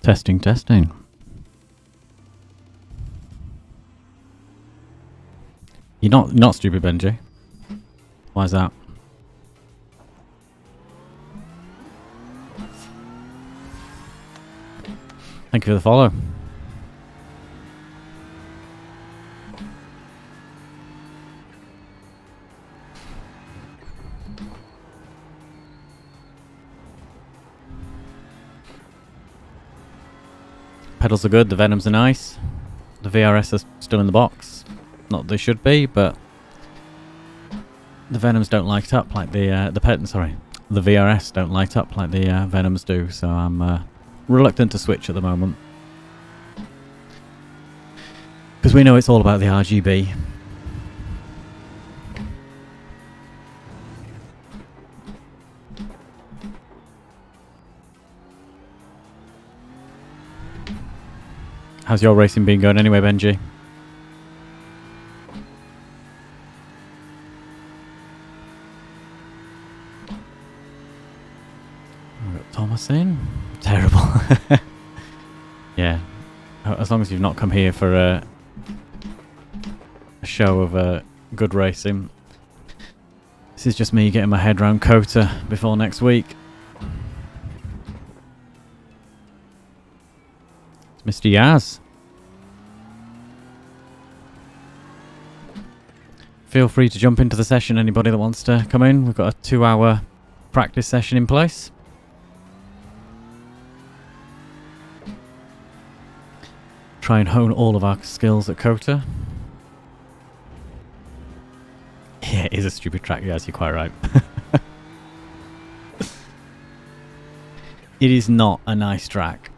Testing, testing. You're not stupid, Benji. Why is that? Thank you for the follow. Pedals are good, the Venoms are nice. The VRS are still in the box. Not that they should be, but the Venoms don't light up like the VRS don't light up like the Venoms do, so I'm reluctant to switch at the moment. Because we know it's all about the RGB. How's your racing been going anyway, Benji? We've got Thomas in. Terrible. Yeah. As long as you've not come here for a show of good racing. This is just me getting my head round COTA before next week. Mr. Yaz. Feel free to jump into the session, anybody that wants to come in. We've got a 2-hour practice session in place. Try and hone all of our skills at COTA. Yeah, it is a stupid track, Yaz, you're quite right. It is not a nice track.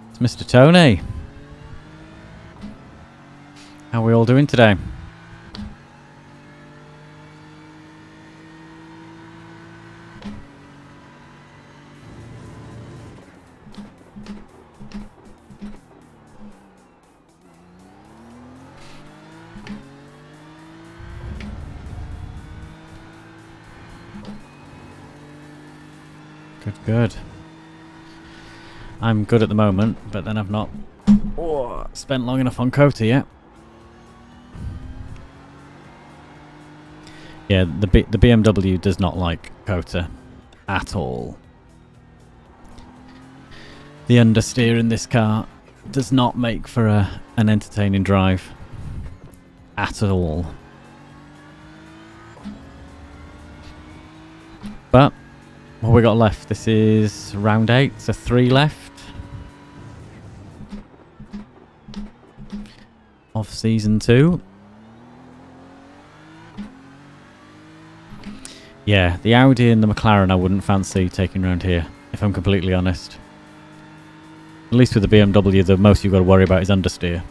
It's Mr. Tony. How are we all doing today? Good. I'm good at the moment, but then I've not spent long enough on COTA yet. Yeah, the BMW does not like COTA at all. The understeer in this car does not make for an entertaining drive at all. But what we got left? This is round 8, so 3 left of season 2. Yeah, the Audi and the McLaren I wouldn't fancy taking round here, if I'm completely honest. At least with the BMW, the most you've got to worry about is understeer.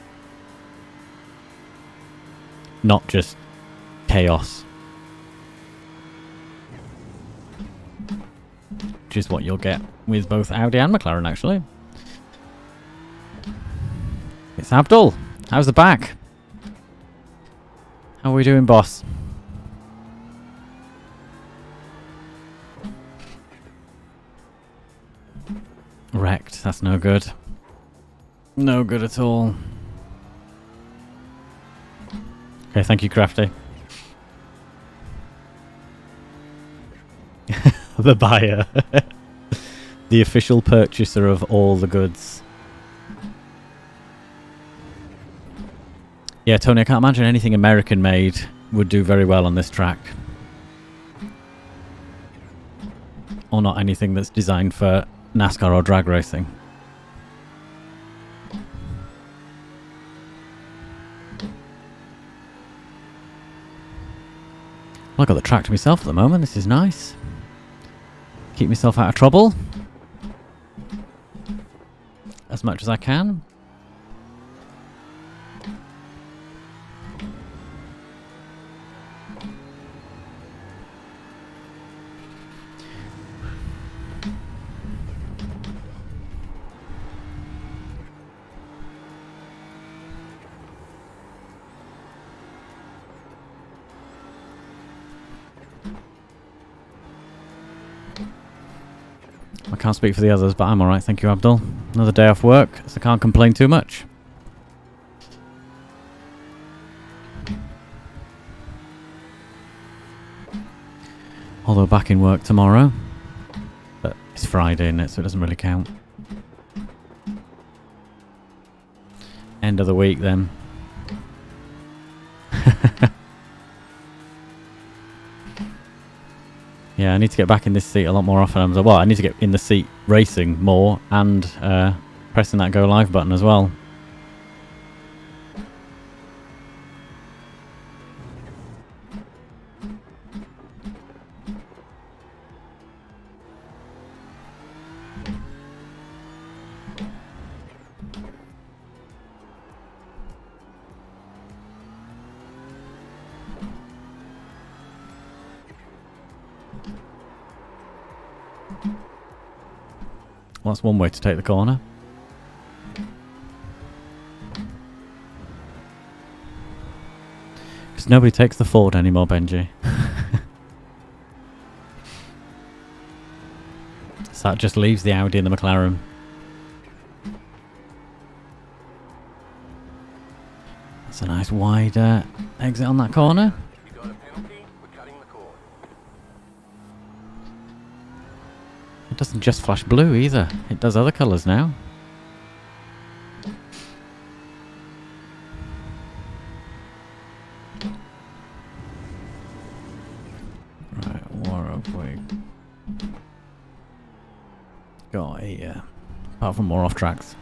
Not just chaos. Which is what you'll get with both Audi and McLaren, actually. It's Abdul. How's the back? How are we doing, boss? Wrecked. That's no good. No good at all. Okay, thank you, Crafty. The buyer. The official purchaser of all the goods. Yeah, Tony, I can't imagine anything American made would do very well on this track. Or not anything that's designed for NASCAR or drag racing. Well, I got the track to myself at the moment. This is nice. Keep myself out of trouble as much as I can. I can't speak for the others, but I'm alright, thank you, Abdul. Another day off work, so I can't complain too much. Although back in work tomorrow. But it's Friday, isn't it? So it doesn't really count. End of the week then. Yeah, I need to get back in this seat a lot more often. Well, I need to get in the seat racing more and pressing that go live button as well. Well, that's one way to take the corner. Because nobody takes the Ford anymore, Benji. So that just leaves the Audi and the McLaren. That's a nice wide exit on that corner. You got a penalty, we're cutting the cord. It doesn't just flash blue either. It does other colours now. Right, what have we got here? Apart from more off tracks.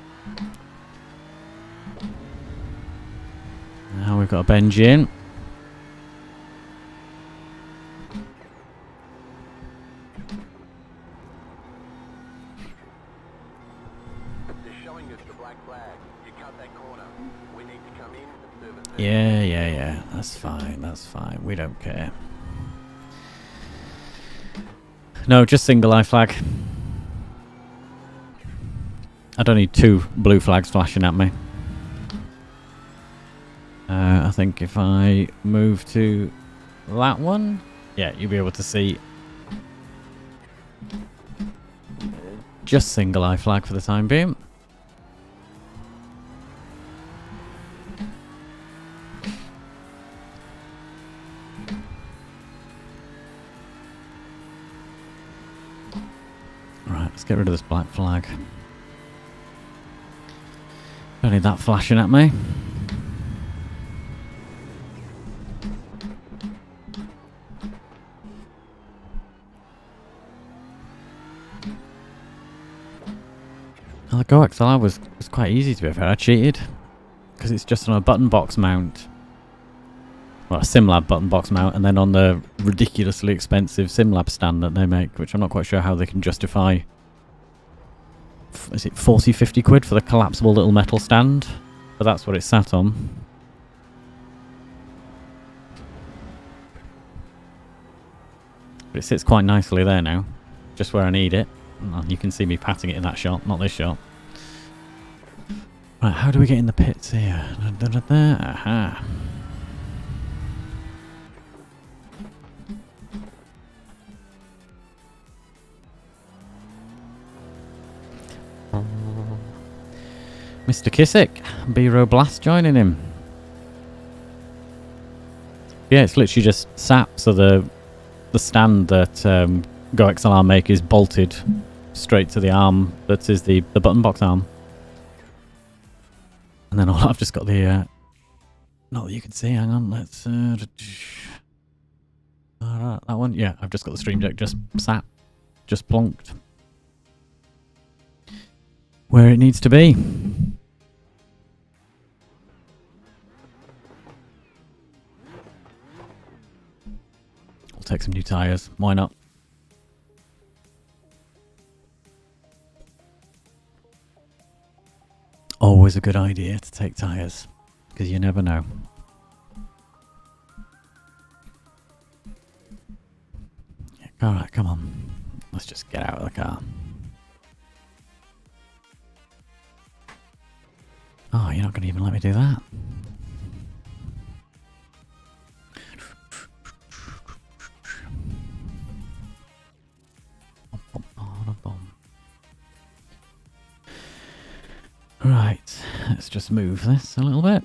Now we've got a Benji in. They're showing us the black flag. You cut that corner. We need to come in and serve it. Yeah. That's fine, that's fine. We don't care. No, just single eye flag. I don't need two blue flags flashing at me. I think if I move to that one, yeah, you'll be able to see just single eye flag for the time being. Right, let's get rid of this black flag. Don't need that flashing at me. The Go XLR was quite easy, to be fair. I cheated because it's just on a button box mount. Well, a SimLab button box mount, and then on the ridiculously expensive SimLab stand that they make, which I'm not quite sure how they can justify. Is it 40, 50 quid for the collapsible little metal stand? But that's what it's sat on. But it sits quite nicely there now, just where I need it. And you can see me patting it in that shot, not this shot. Right, how do we get in the pits here? Aha. Mr. Kissick, B-Row Blast joining him. Yeah, it's literally just sap, so the stand that Go XLR make is bolted straight to the arm that is the button box arm. And then I've just got the not that you can see, hang on, let's that one, yeah, I've just got the stream deck just sat, just plonked where it needs to be. We'll take some new tyres, why not? Always a good idea to take tyres, because you never know. Alright, come on. Let's just get out of the car. Oh, you're not going to even let me do that. Right, let's just move this a little bit.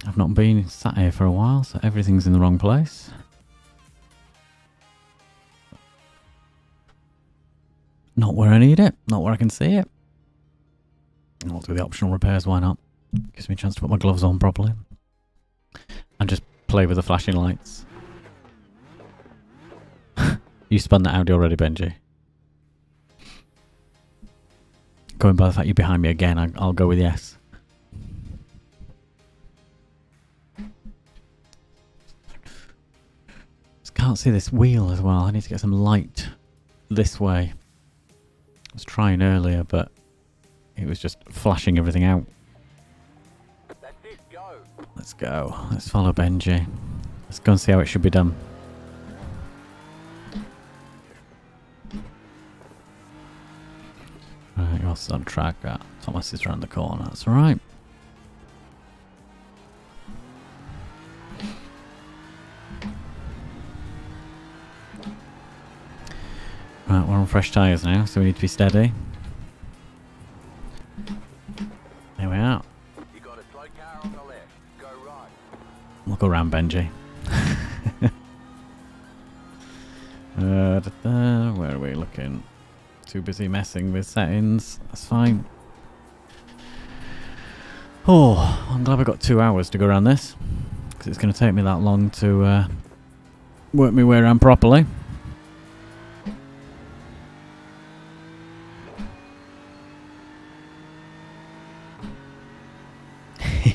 I've not been sat here for a while, so everything's in the wrong place. Not where I need it, not where I can see it. I'll do the optional repairs, why not? Gives me a chance to put my gloves on properly. And just play with the flashing lights. You spun that Audi already, Benji? Going by the fact you're behind me again, I'll go with yes. Just can't see this wheel as well. I need to get some light this way. I was trying earlier, but it was just flashing everything out. That's it, go. Let's go. Let's follow Benji. Let's go and see how it should be done. Right, you're also on track. Thomas is around the corner. That's alright. Right, we're on fresh tyres now, so we need to be steady. There we are. You got a slow car on the left. Go right. We'll go around Benji. Where are we looking? Too busy messing with settings. That's fine. Oh, I'm glad we got 2 hours to go around this, because it's going to take me that long to work my way around properly.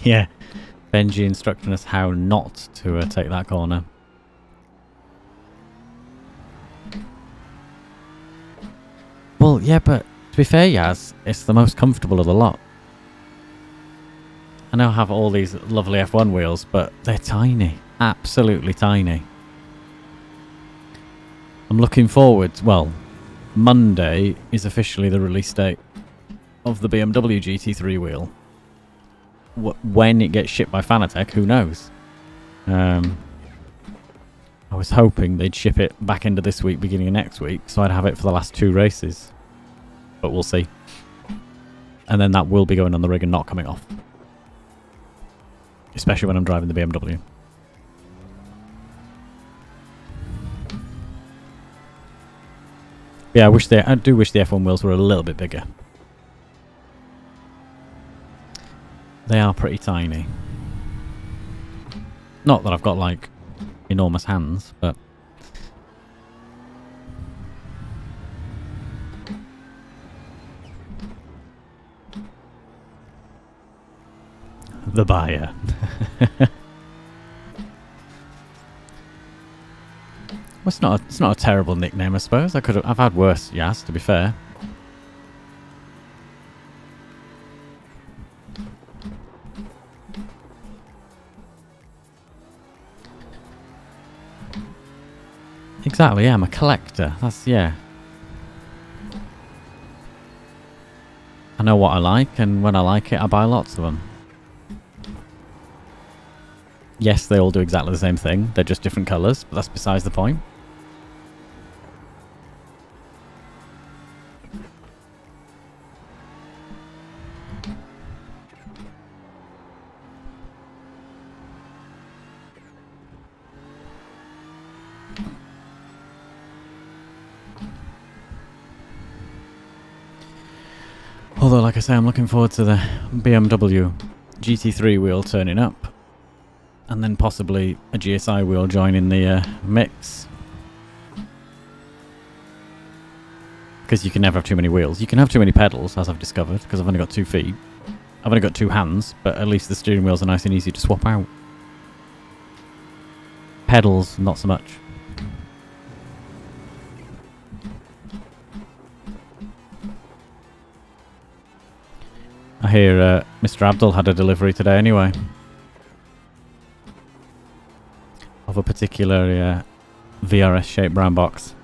Yeah, Benji instructing us how not to take that corner. Well, yeah, but to be fair, Yaz, it's the most comfortable of the lot. I know I have all these lovely F1 wheels, but they're tiny. Absolutely tiny. I'm looking forward... Well, Monday is officially the release date of the BMW GT3 wheel. When it gets shipped by Fanatec, who knows? I was hoping they'd ship it back into this week, beginning of next week, so I'd have it for the last 2 races. But we'll see. And then that will be going on the rig and not coming off. Especially when I'm driving the BMW. Yeah, I do wish the F1 wheels were a little bit bigger. They are pretty tiny. Not that I've got, like, enormous hands, but... The buyer. Well, it's not a terrible nickname, I suppose. I've had worse, yes, to be fair. Exactly, yeah, I'm a collector. Yeah. I know what I like, and when I like it, I buy lots of them. Yes, they all do exactly the same thing. They're just different colours, but that's besides the point. Although, like I say, I'm looking forward to the BMW GT3 wheel turning up. And then possibly a GSI wheel joining the mix. Because you can never have too many wheels. You can have too many pedals, as I've discovered, because I've only got 2 feet. I've only got 2 hands, but at least the steering wheels are nice and easy to swap out. Pedals, not so much. I hear Mr. Abdul had a delivery today anyway. Of a particular VRS-shaped brown box.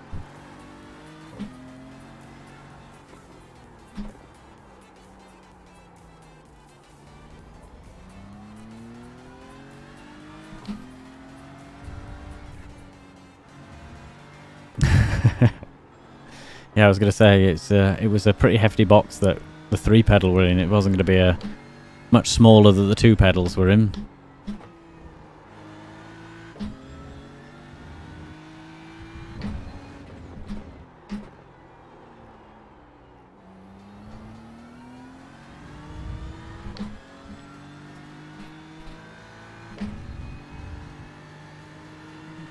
Yeah, I was going to say it was a pretty hefty box that the 3 pedal were in. It wasn't going to be a much smaller than the 2 pedals were in.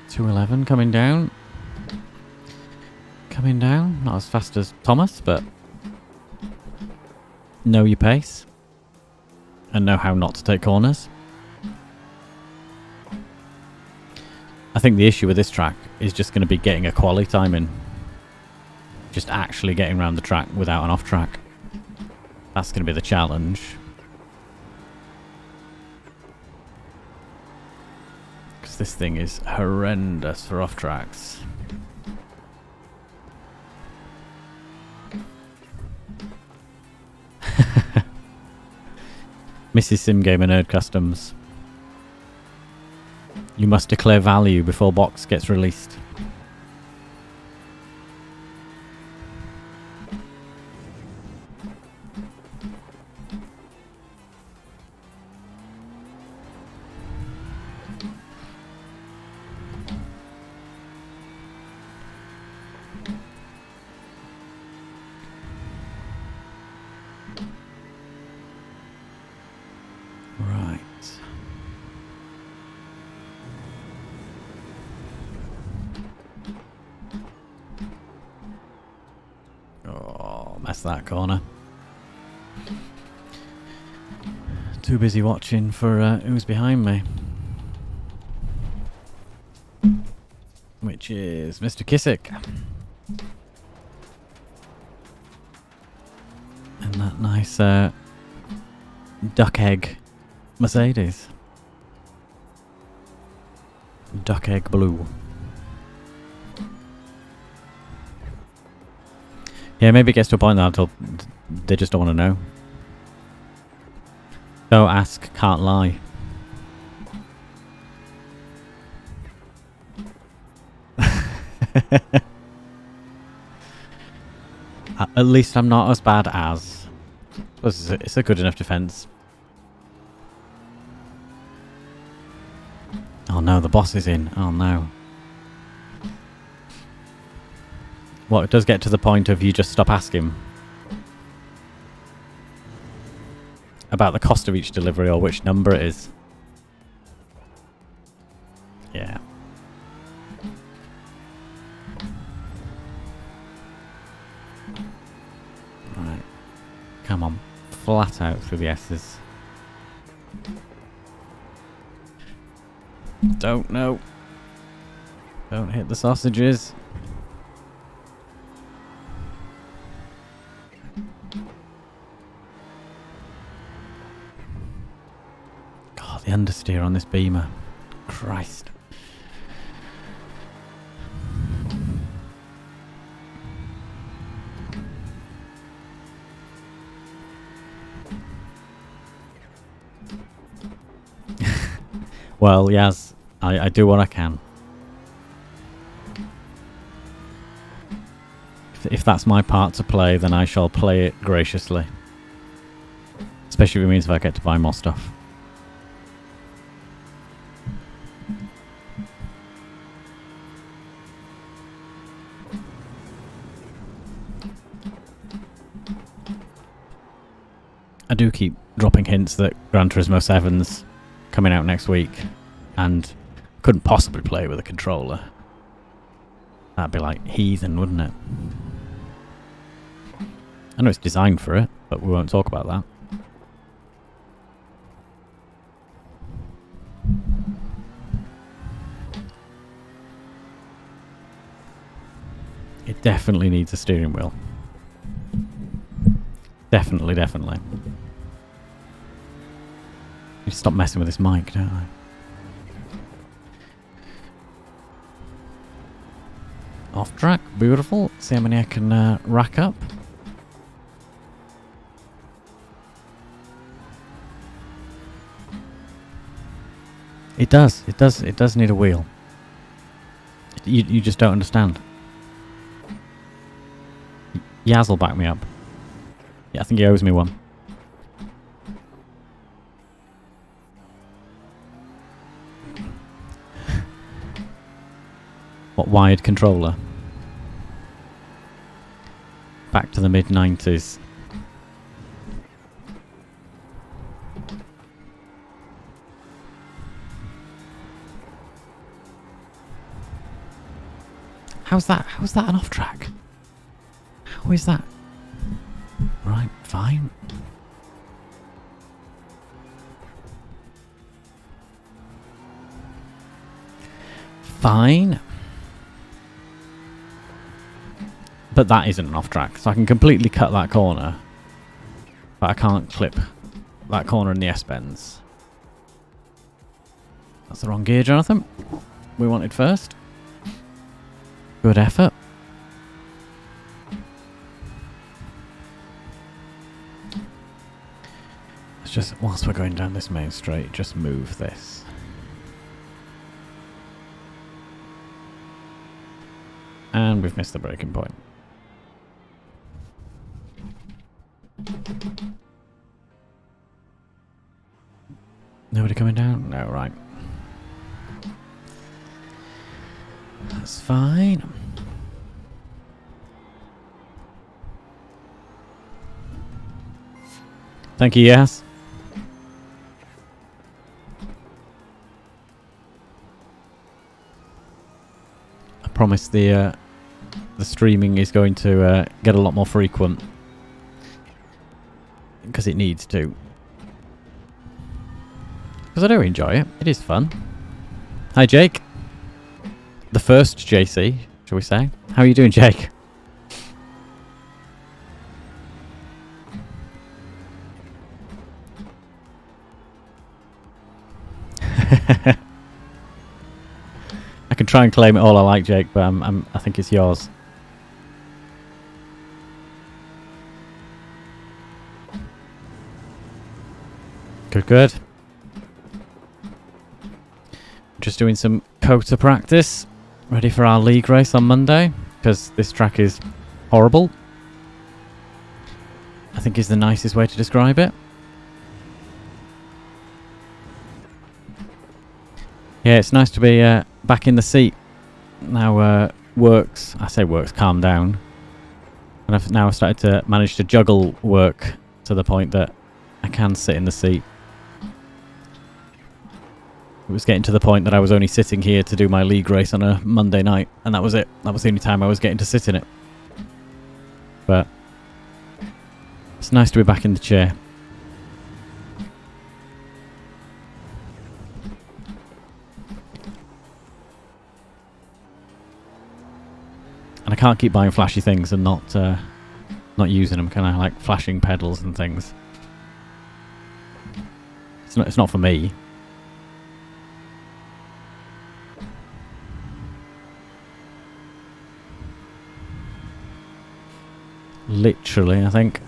.211 coming down. Coming down. Not as fast as Thomas, but know your pace. And know how not to take corners. I think the issue with this track is just going to be getting a quali time in. Just actually getting around the track without an off track. That's going to be the challenge. Because this thing is horrendous for off tracks. Mrs. Sim Gamer Nerd Customs. You must declare value before box gets released. That corner. Too busy watching for who's behind me, which is Mr. Kissick and that nice duck egg Mercedes, duck egg blue. Yeah, maybe it gets to a point that they just don't want to know. Don't ask, can't lie. At least I'm not as bad as. I suppose it's a good enough defense. Oh no, the boss is in. Oh no. Well, it does get to the point of you just stop asking about the cost of each delivery or which number it is. Yeah. Right. Come on. Flat out through the S's. Don't know. Don't hit the sausages. The understeer on this Beamer. Christ. Well, yes, I do what I can. If that's my part to play, then I shall play it graciously. Especially if it means if I get to buy more stuff. I do keep dropping hints that Gran Turismo 7's coming out next week, and couldn't possibly play it with a controller. That'd be like heathen, wouldn't it? I know it's designed for it, but we won't talk about that. It definitely needs a steering wheel. Definitely, definitely. You stop messing with this mic, don't I? Off track, beautiful. See how many I can rack up. It does need a wheel. You just don't understand. Yaz will back me up. Yeah, I think he owes me one. What, wired controller? Back to the mid-90s. How's that an off track? How is that? Right, fine. Fine. But that isn't an off track, so I can completely cut that corner. But I can't clip that corner in the S-bends. That's the wrong gear, Jonathan. We wanted first. Good effort. Let's just, whilst we're going down this main straight, just move this. And we've missed the braking point. Nobody coming down? No, right. That's fine. Thank you, yes. I promise the streaming is going to get a lot more frequent. Because it needs to. Because I do enjoy it. It is fun. Hi, Jake. The first JC, shall we say. How are you doing, Jake? I can try and claim it all I like, Jake, but I think it's yours. Good, good. Just doing some COTA practice. Ready for our league race on Monday. Because this track is horrible. I think is the nicest way to describe it. Yeah, it's nice to be back in the seat. Now work's, I say work's calmed down. And I've now started to manage to juggle work to the point that I can sit in the seat. It was getting to the point that I was only sitting here to do my league race on a Monday night, and that was it. That was the only time I was getting to sit in it. But it's nice to be back in the chair. And I can't keep buying flashy things and not using them. Kind of like flashing pedals and things. It's not for me. Literally, I think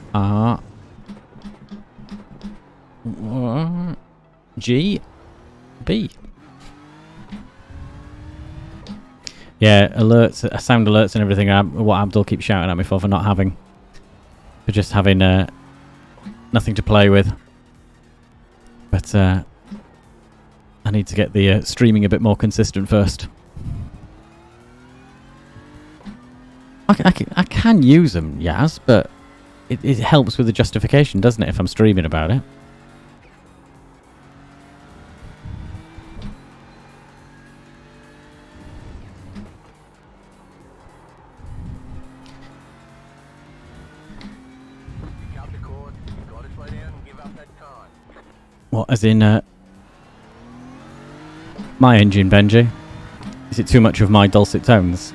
G B. Yeah, alerts, sound alerts and everything. What Abdul keeps shouting at me for not having, for just having nothing to play with. But I need to get the streaming a bit more consistent first. I can use them, Yaz, but it helps with the justification, doesn't it, if I'm streaming about it? What, as in my engine, Benji? Is it too much of my dulcet tones?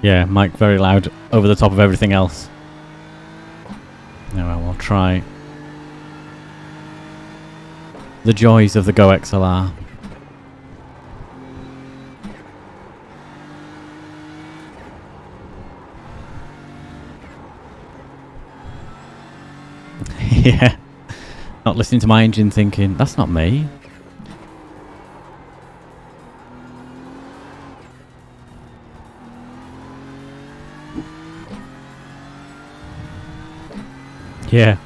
Yeah, mic very loud over the top of everything else. Now I will try the joys of the Go XLR. Yeah. Not listening to my engine thinking, that's not me. Yeah.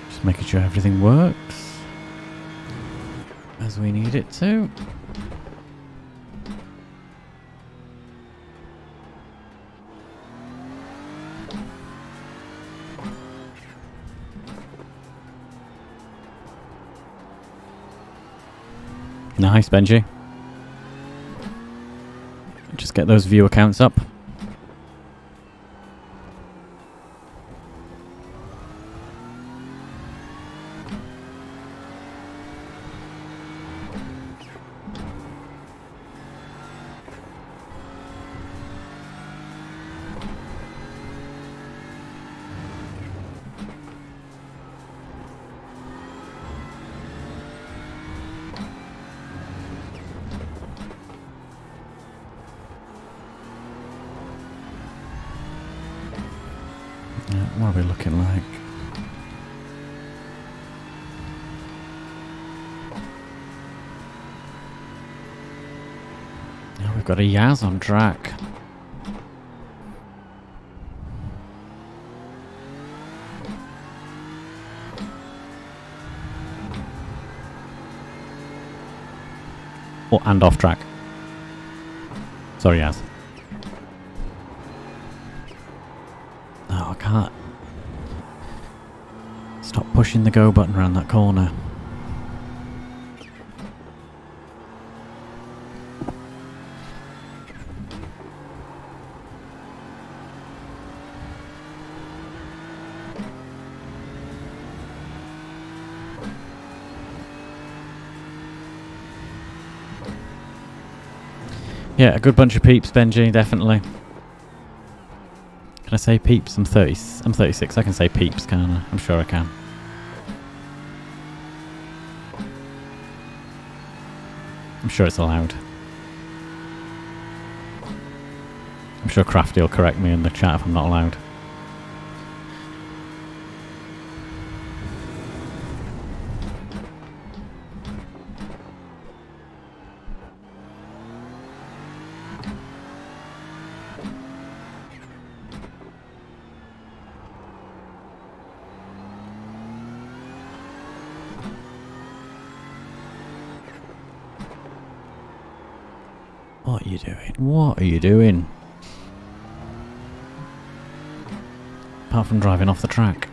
Just making sure everything works as we need it to. Nice, Benji. Just get those viewer counts up. What are we looking like? Oh, we've got a Yaz on track. Oh, and off track. Sorry, Yaz. Oh, I can't. Stop pushing the go button around that corner. Yeah, a good bunch of peeps, Benji, definitely. Can I say peeps? I'm 36. I can say peeps, can't I? I'm sure I can. I'm sure it's allowed. I'm sure Crafty will correct me in the chat if I'm not allowed. What are you doing? What are you doing? Apart from driving off the track.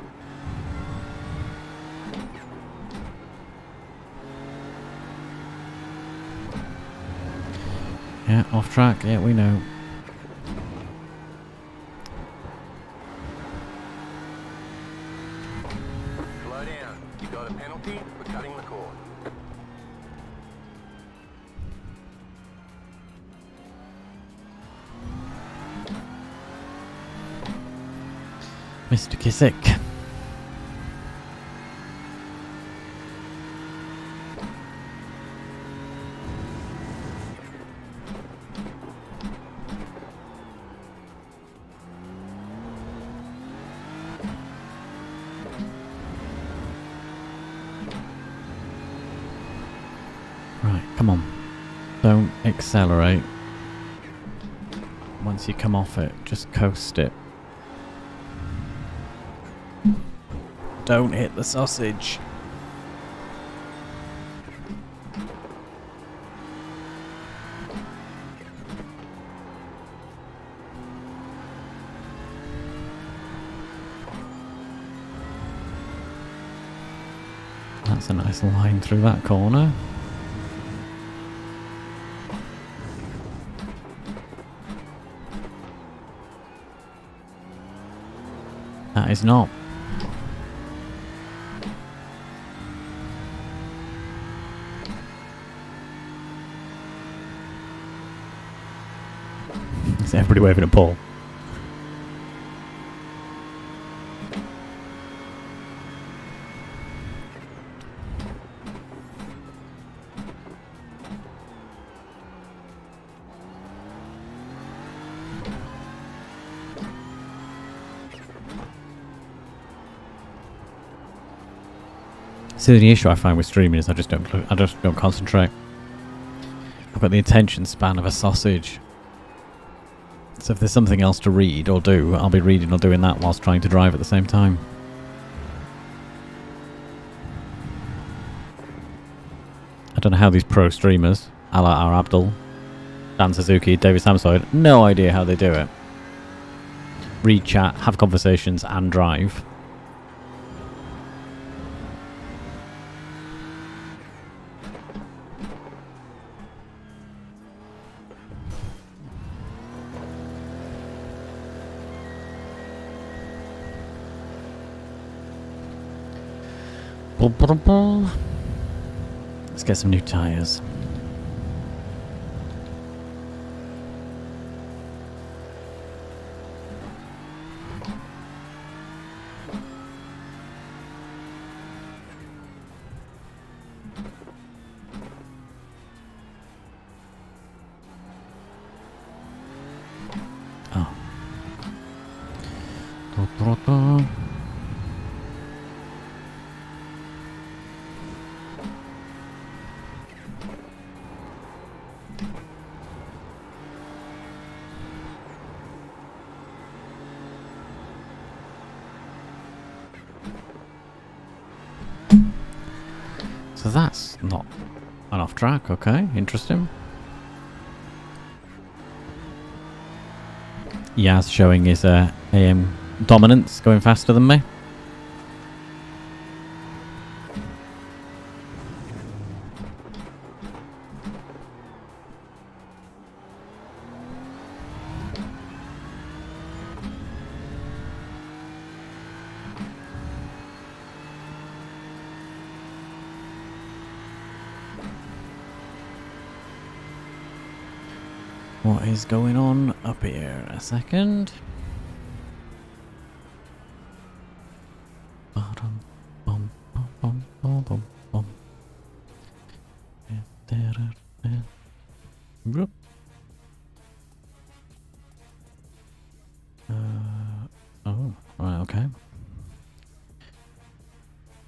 Yeah, off track. Yeah, we know. Slow down. You got a penalty for cutting the cord. Mr. Kissick. Right, come on. Don't accelerate. Once you come off it, just coast it. Don't hit the sausage. That's a nice line through that corner. That is not. Is everybody waving at Paul? So the issue I find with streaming is I just don't concentrate. I've got the attention span of a sausage. So if there's something else to read or do, I'll be reading or doing that whilst trying to drive at the same time. I don't know how these pro streamers, a la our Abdul, Dan Suzuki, David Samsoid, no idea how they do it. Read chat, have conversations and drive. Let's get some new tyres. Oh. So that's not an off track, okay, interesting. Yaz showing his AM dominance, going faster than me. What is going on up here? A second. Oh, right, okay.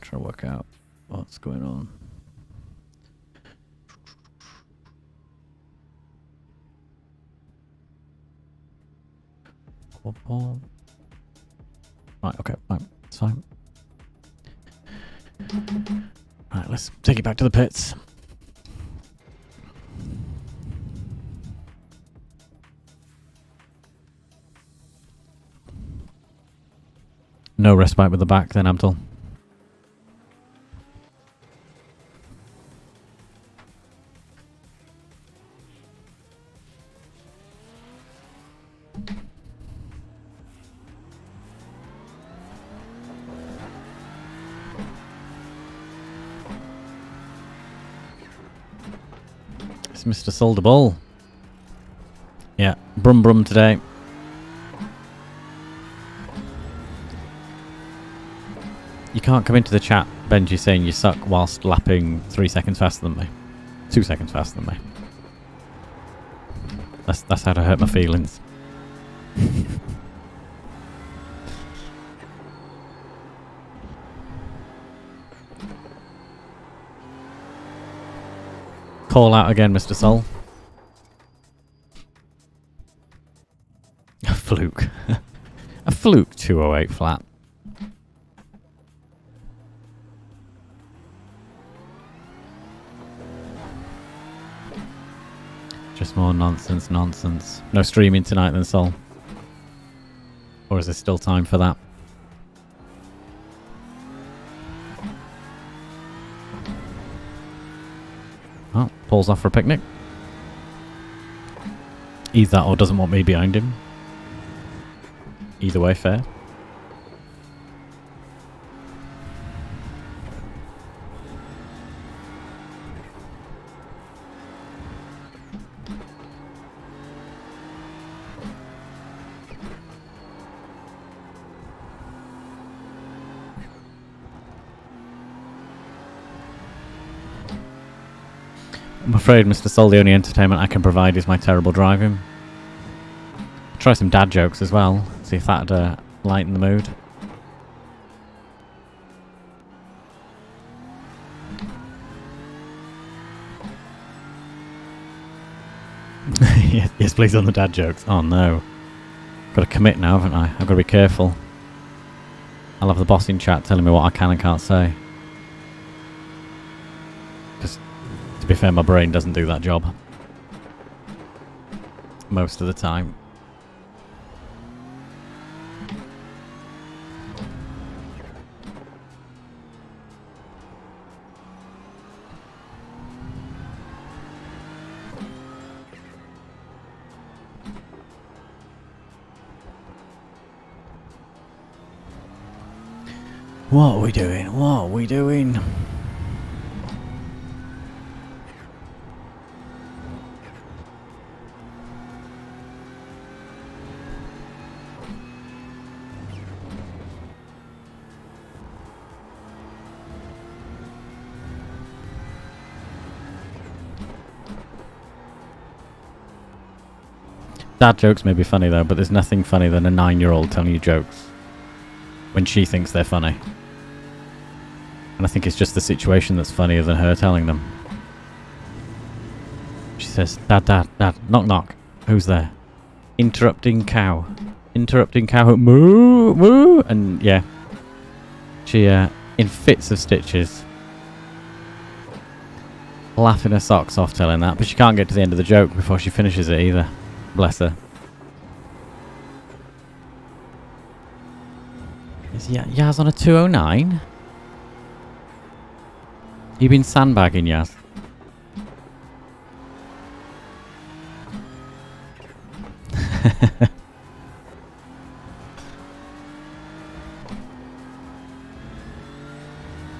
Try to work out what's going on. Right, okay, right, it's fine. Right, let's take it back to the pits. No respite with the back then, Abdul. It's Mr. Soldable. Yeah, brum brum today. You can't come into the chat, Benji, saying you suck whilst lapping 3 seconds faster than me. 2 seconds faster than me. That's how to hurt my feelings. Call out again, Mr. Sol. A fluke. A fluke 208 flat. Just more nonsense. No streaming tonight then, Sol? Or is there still time for that? Oh, Paul's off for a picnic. Either that or doesn't want me behind him. Either way, fair. I'm afraid, Mr. Sol, the only entertainment I can provide is my terrible driving. Try some dad jokes as well. See if that'd lighten the mood. Yes, please, on the dad jokes. Oh no. Got to commit now, haven't I? I've got to be careful. I'll have the boss in chat telling me what I can and can't say. Because, to be fair, my brain doesn't do that job. Most of the time. What are we doing? What are we doing? Dad jokes may be funny though, but there's nothing funnier than a 9-year-old telling you jokes when she thinks they're funny. And I think it's just the situation that's funnier than her telling them. She says, Dad, Dad, Dad, knock knock. Who's there? Interrupting cow. Interrupting cow. Moo, moo. And yeah. She, in fits of stitches. Laughing her socks off telling that, but she can't get to the end of the joke before she finishes it either. Bless her. Is Yaz on a 209? You been sandbagging, Yaz?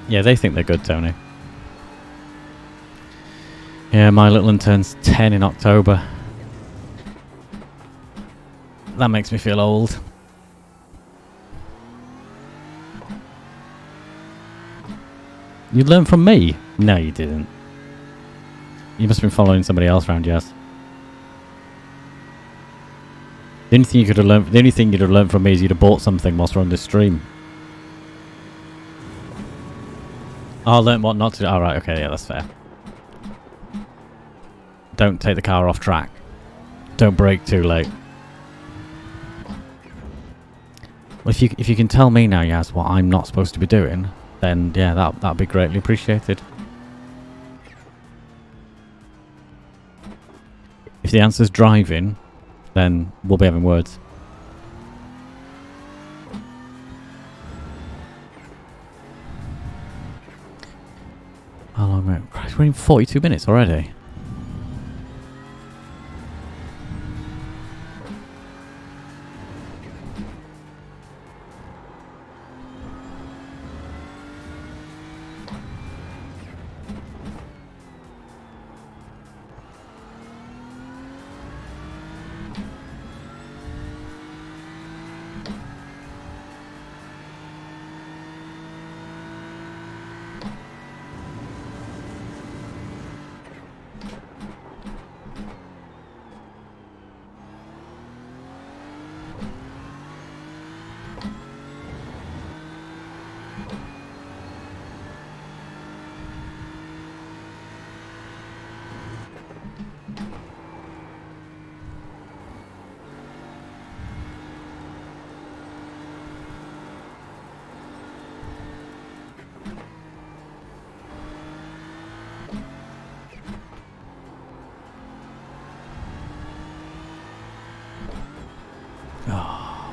Yeah, they think they're good, Tony. Yeah, my little one turns 10 in October. That makes me feel old. You learned from me? No, you didn't. You must have been following somebody else around, yes. The only thing you'd have learned from me is you'd have bought something whilst we're on this stream. Oh, learn what not to do. Oh, right, okay, yeah, that's fair. Don't take the car off track. Don't brake too late. Well, if you can tell me now, Yaz, what I'm not supposed to be doing, then yeah, that'd be greatly appreciated. If the answer's driving, then we'll be having words. How long? Christ, we're in 42 minutes already.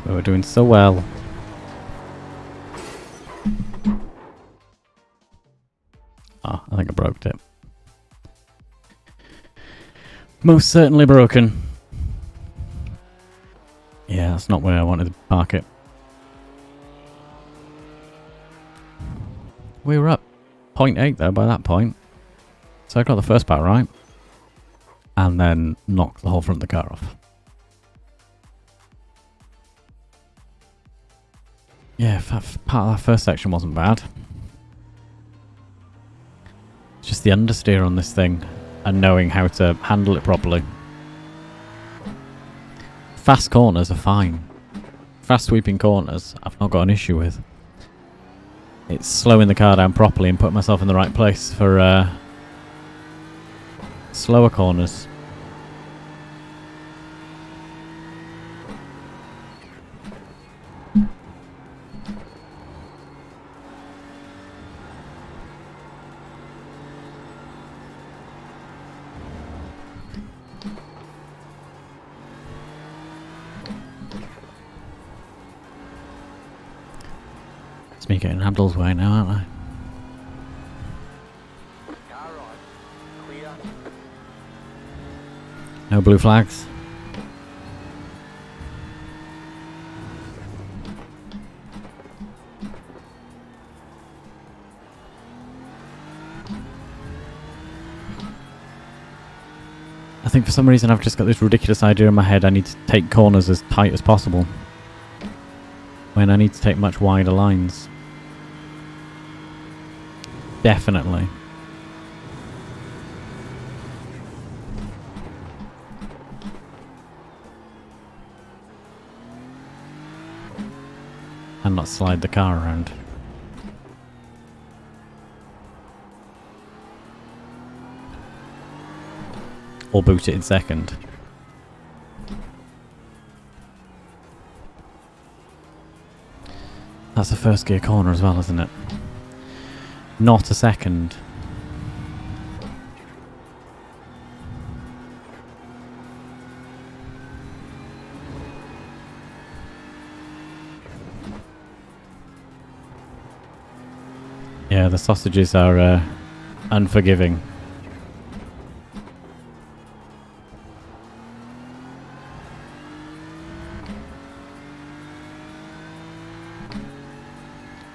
We were doing so well. Oh, I think I broke it. Most certainly broken. Yeah, that's not where I wanted to park it. We were up 0.8 though by that point. So I got the first part right. And then knocked the whole front of the car off. Yeah, part of that first section wasn't bad. It's just the understeer on this thing. and knowing how to handle it properly. Fast corners are fine. Fast sweeping corners, I've not got an issue with. It's slowing the car down properly and putting myself in the right place for slower corners. It's me getting Abdul's way now, aren't I? Car right. Clear. No blue flags. I think for some reason I've just got this ridiculous idea in my head I need to take corners as tight as possible when I need to take much wider lines. Definitely. And not slide the car around. Or boot it in second. That's a first gear corner as well, isn't it? Not a second. Yeah, the sausages are unforgiving.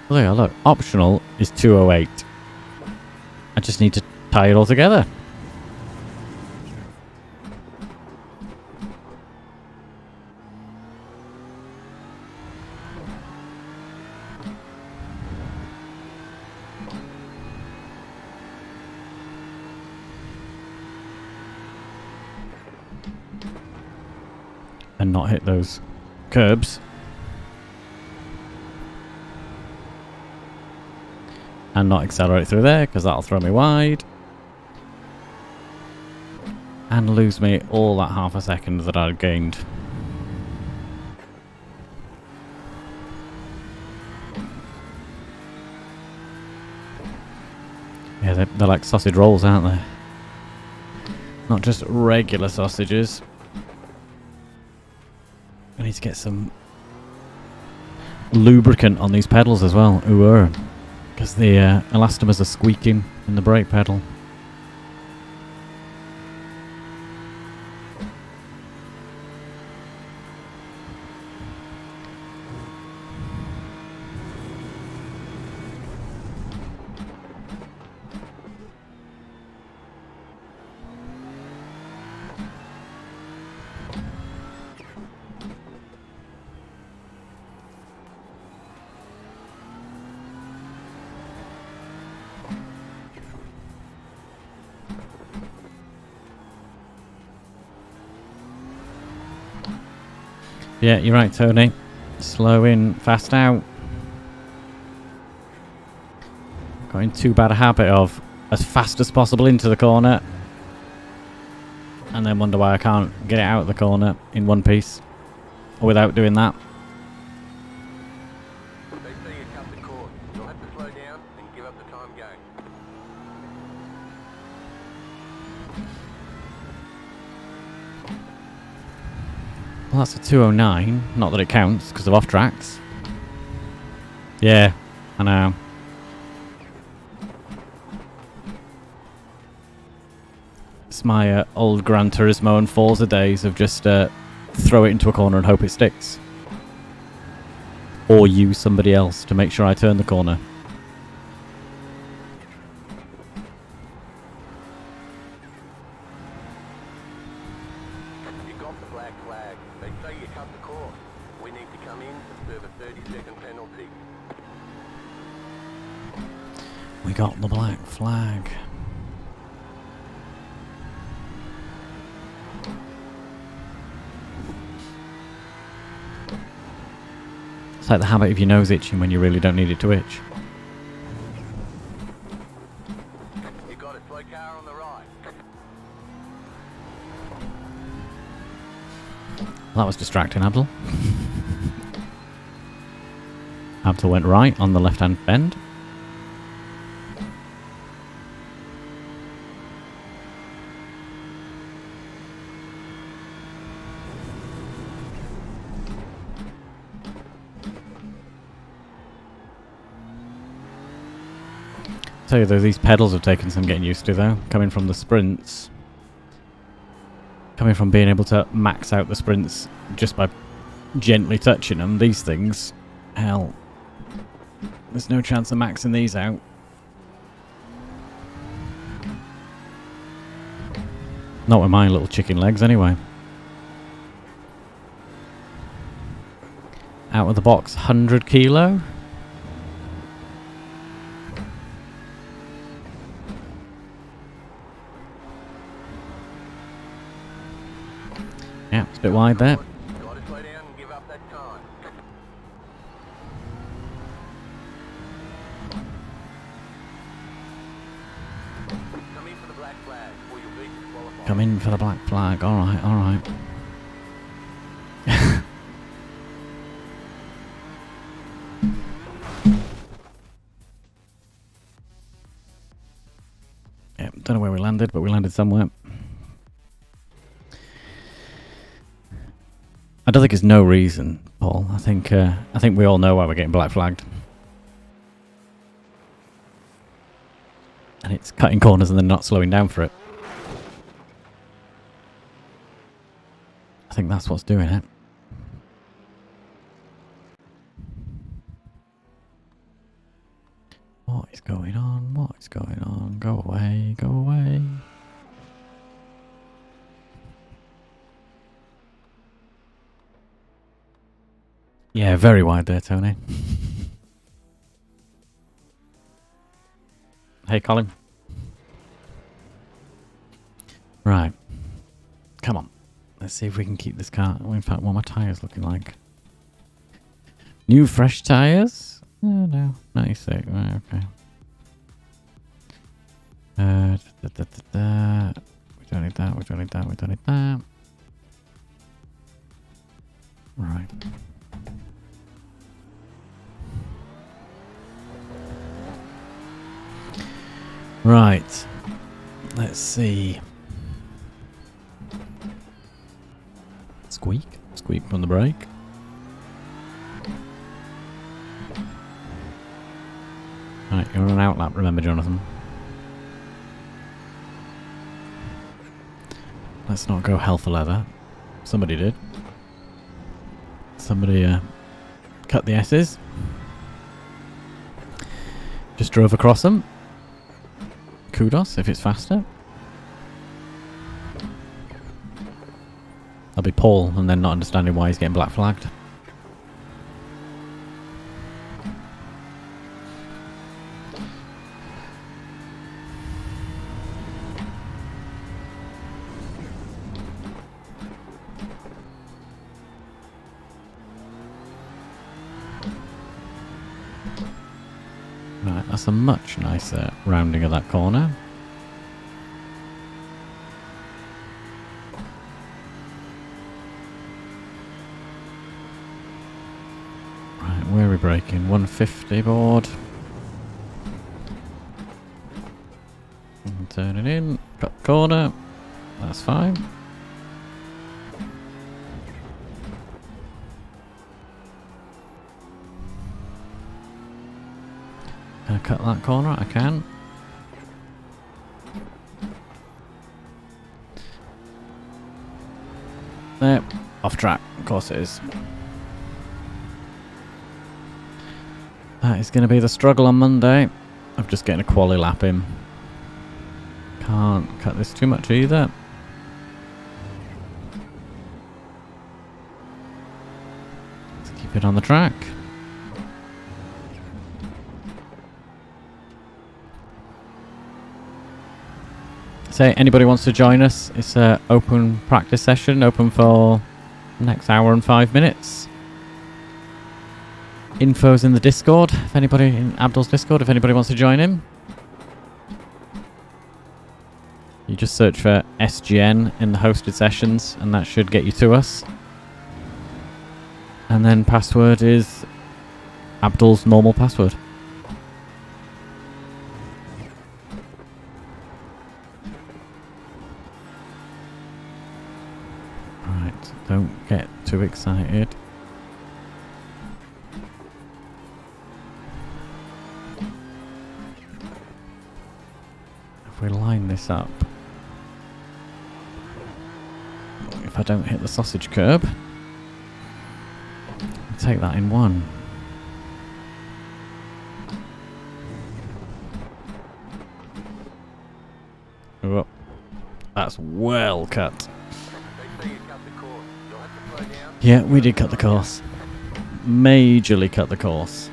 There you go, look. Optional is 208. I just need to tie it all together. And not hit those curbs. And not accelerate through there, because that'll throw me wide. And lose me all that half a second that I'd gained. Yeah, they're like sausage rolls, aren't they? Not just regular sausages. I need to get some lubricant on these pedals as well. Ooh, because the elastomers are squeaking in the brake pedal. Yeah, you're right, Tony. Slow in, fast out. Got in too bad a habit of as fast as possible into the corner. And then wonder why I can't get it out of the corner in one piece. Or without doing that. They say you cut the course. You'll have to slow down and give up the time game. Well, that's a 209. Not that it counts, because of off-tracks. Yeah, I know. It's my old Gran Turismo and Forza days of just throw it into a corner and hope it sticks. Or use somebody else to make sure I turn the corner. You got the black flag. They say you cut the course. We need to come in and serve a 30-second penalty. We got the black flag. It's like the habit of your nose itching when you really don't need it to itch. You got it, slow car on the right. That was distracting, Abdul. Abdul went right on the left-hand bend. Tell you though, these pedals have taken some getting used to though, coming from the sprints. Coming from being able to max out the sprints just by gently touching them, these things, hell, there's no chance of maxing these out. Not with my little chicken legs anyway. Out of the box, 100 kilo. Yeah, it's a bit wide there. Got to slow down and give up that time. Come in for the black flag, or you'll be disqualified. Come in for the black flag. Alright, alright. Yeah, don't know where we landed, but we landed somewhere. I don't think there's no reason, Paul. I think we all know why we're getting black flagged. And it's cutting corners and then not slowing down for it. I think that's what's doing it. What is going on? What is going on? Go away, go away. Yeah, very wide there, Tony. Hey, Colin. Right. Come on. Let's see if we can keep this car. Oh, in fact, what are my tyres looking like? New fresh tyres? Oh, no. 96. Right, okay. We don't need that. We don't need that. We don't need that. Right. Right. Let's see. Squeak. Squeak from the brake. Right, you're on an outlap, remember, Jonathan. Let's not go hell for leather. Somebody did. Somebody cut the S's. Just drove across them. Kudos if it's faster. That'll be Paul and then not understanding why he's getting black flagged. Right, that's a much nicer rounding of that corner. Right, where are we braking? 150 board. And turn it in, cut the corner. That's fine. Can I cut that corner? I can. There, off track. Of course it is. That is going to be the struggle on Monday of just getting a quali lap in. Can't cut this too much either. Let's keep it on the track. Say anybody wants to join us, it's an open practice session, open for the next hour and 5 minutes. Info's in the Discord. If anybody in Abdul's Discord, if anybody wants to join him, you just search for SGN in the hosted sessions, and that should get you to us. And then password is Abdul's normal password. Right, don't get too excited. If we line this up, if I don't hit the sausage curb, I'll take that in one. Oh, that's well cut. They say you cut the course. You'll have to slow down. Yeah, we did cut the course. Majorly cut the course.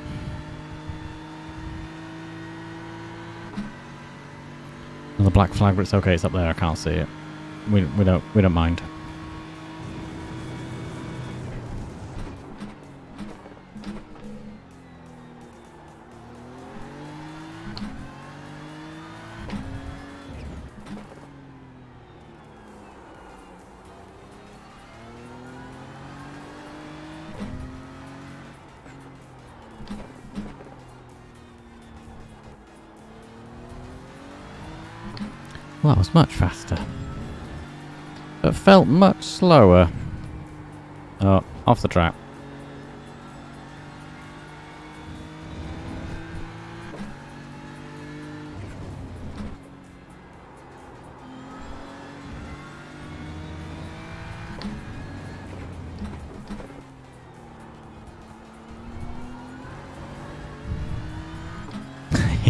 And the black flag, but it's okay. It's up there. I can't see it. We don't mind. Well, that was much faster. But felt much slower. Oh, off the track.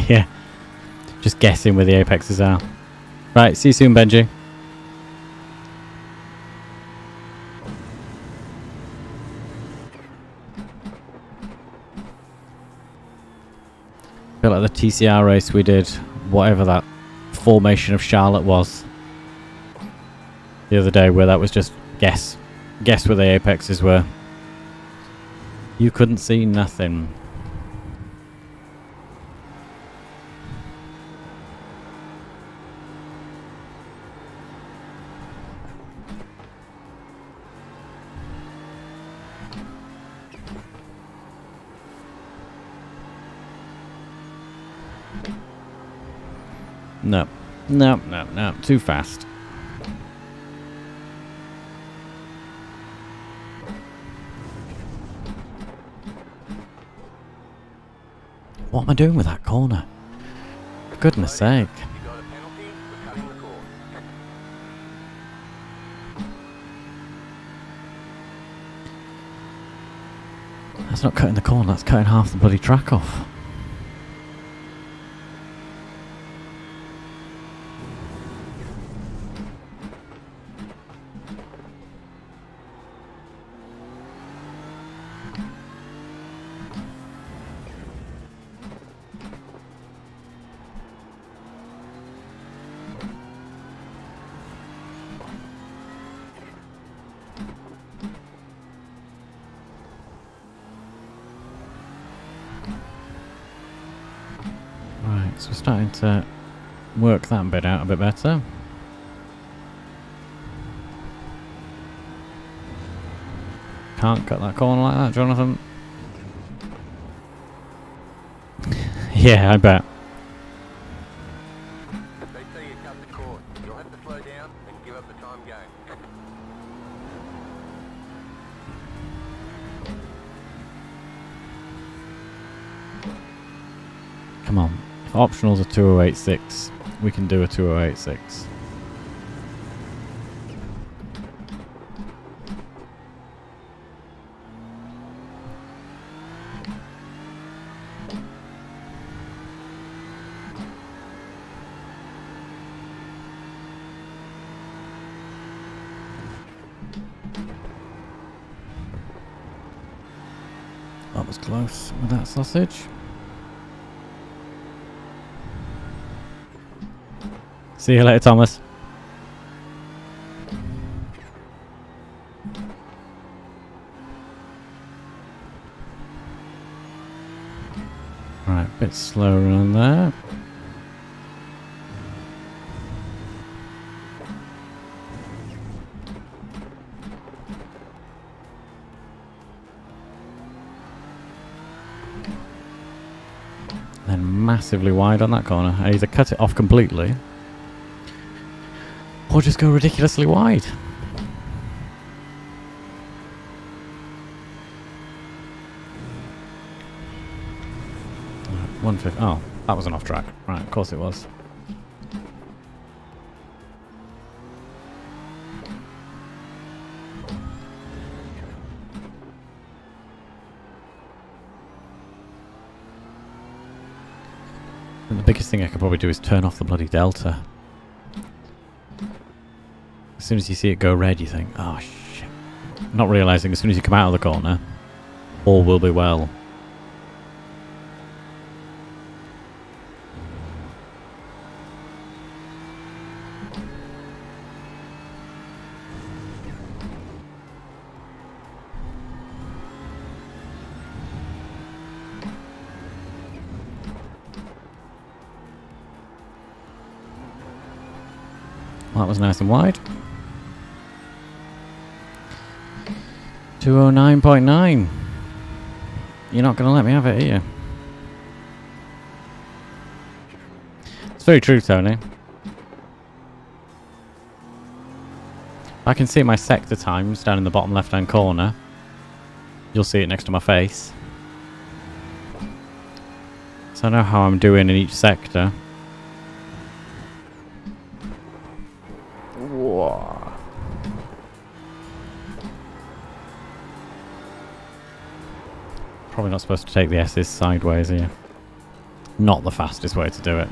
Yeah. Just guessing where the apexes are. Right, see you soon, Benji. Feel like the TCR race we did, whatever that formation of Charlotte was the other day, where that was just guess where the apexes were. You couldn't see nothing. No, too fast. What am I doing with that corner? For goodness sake. You got a penalty for cutting the course. That's not cutting the corner, that's cutting half the bloody track off. Right, so we're starting to work that bit out a bit better. Can't cut that corner like that, Jonathan. Yeah, I bet. They say you cut the course. You'll have to slow down and give up the time game. Come on. If optionals are 2086, we can do a 2086. That was close with that sausage. See you later, Thomas. Right, a bit slower on there. Then massively wide on that corner. I either cut it off completely or just go ridiculously wide. Right, 150. Oh, that was an off track. Right, of course it was. And the biggest thing I could probably do is turn off the bloody delta. As soon as you see it go red, you think, oh shit. Not realising as soon as you come out of the corner, all will be well. Well, that was nice and wide. 209.9. You're not going to let me have it, are you? It's very true, Tony. I can see my sector times down in the bottom left-hand corner. You'll see it next to my face. So I know how I'm doing in each sector. Whoa. Probably not supposed to take the S's sideways here. Not the fastest way to do it.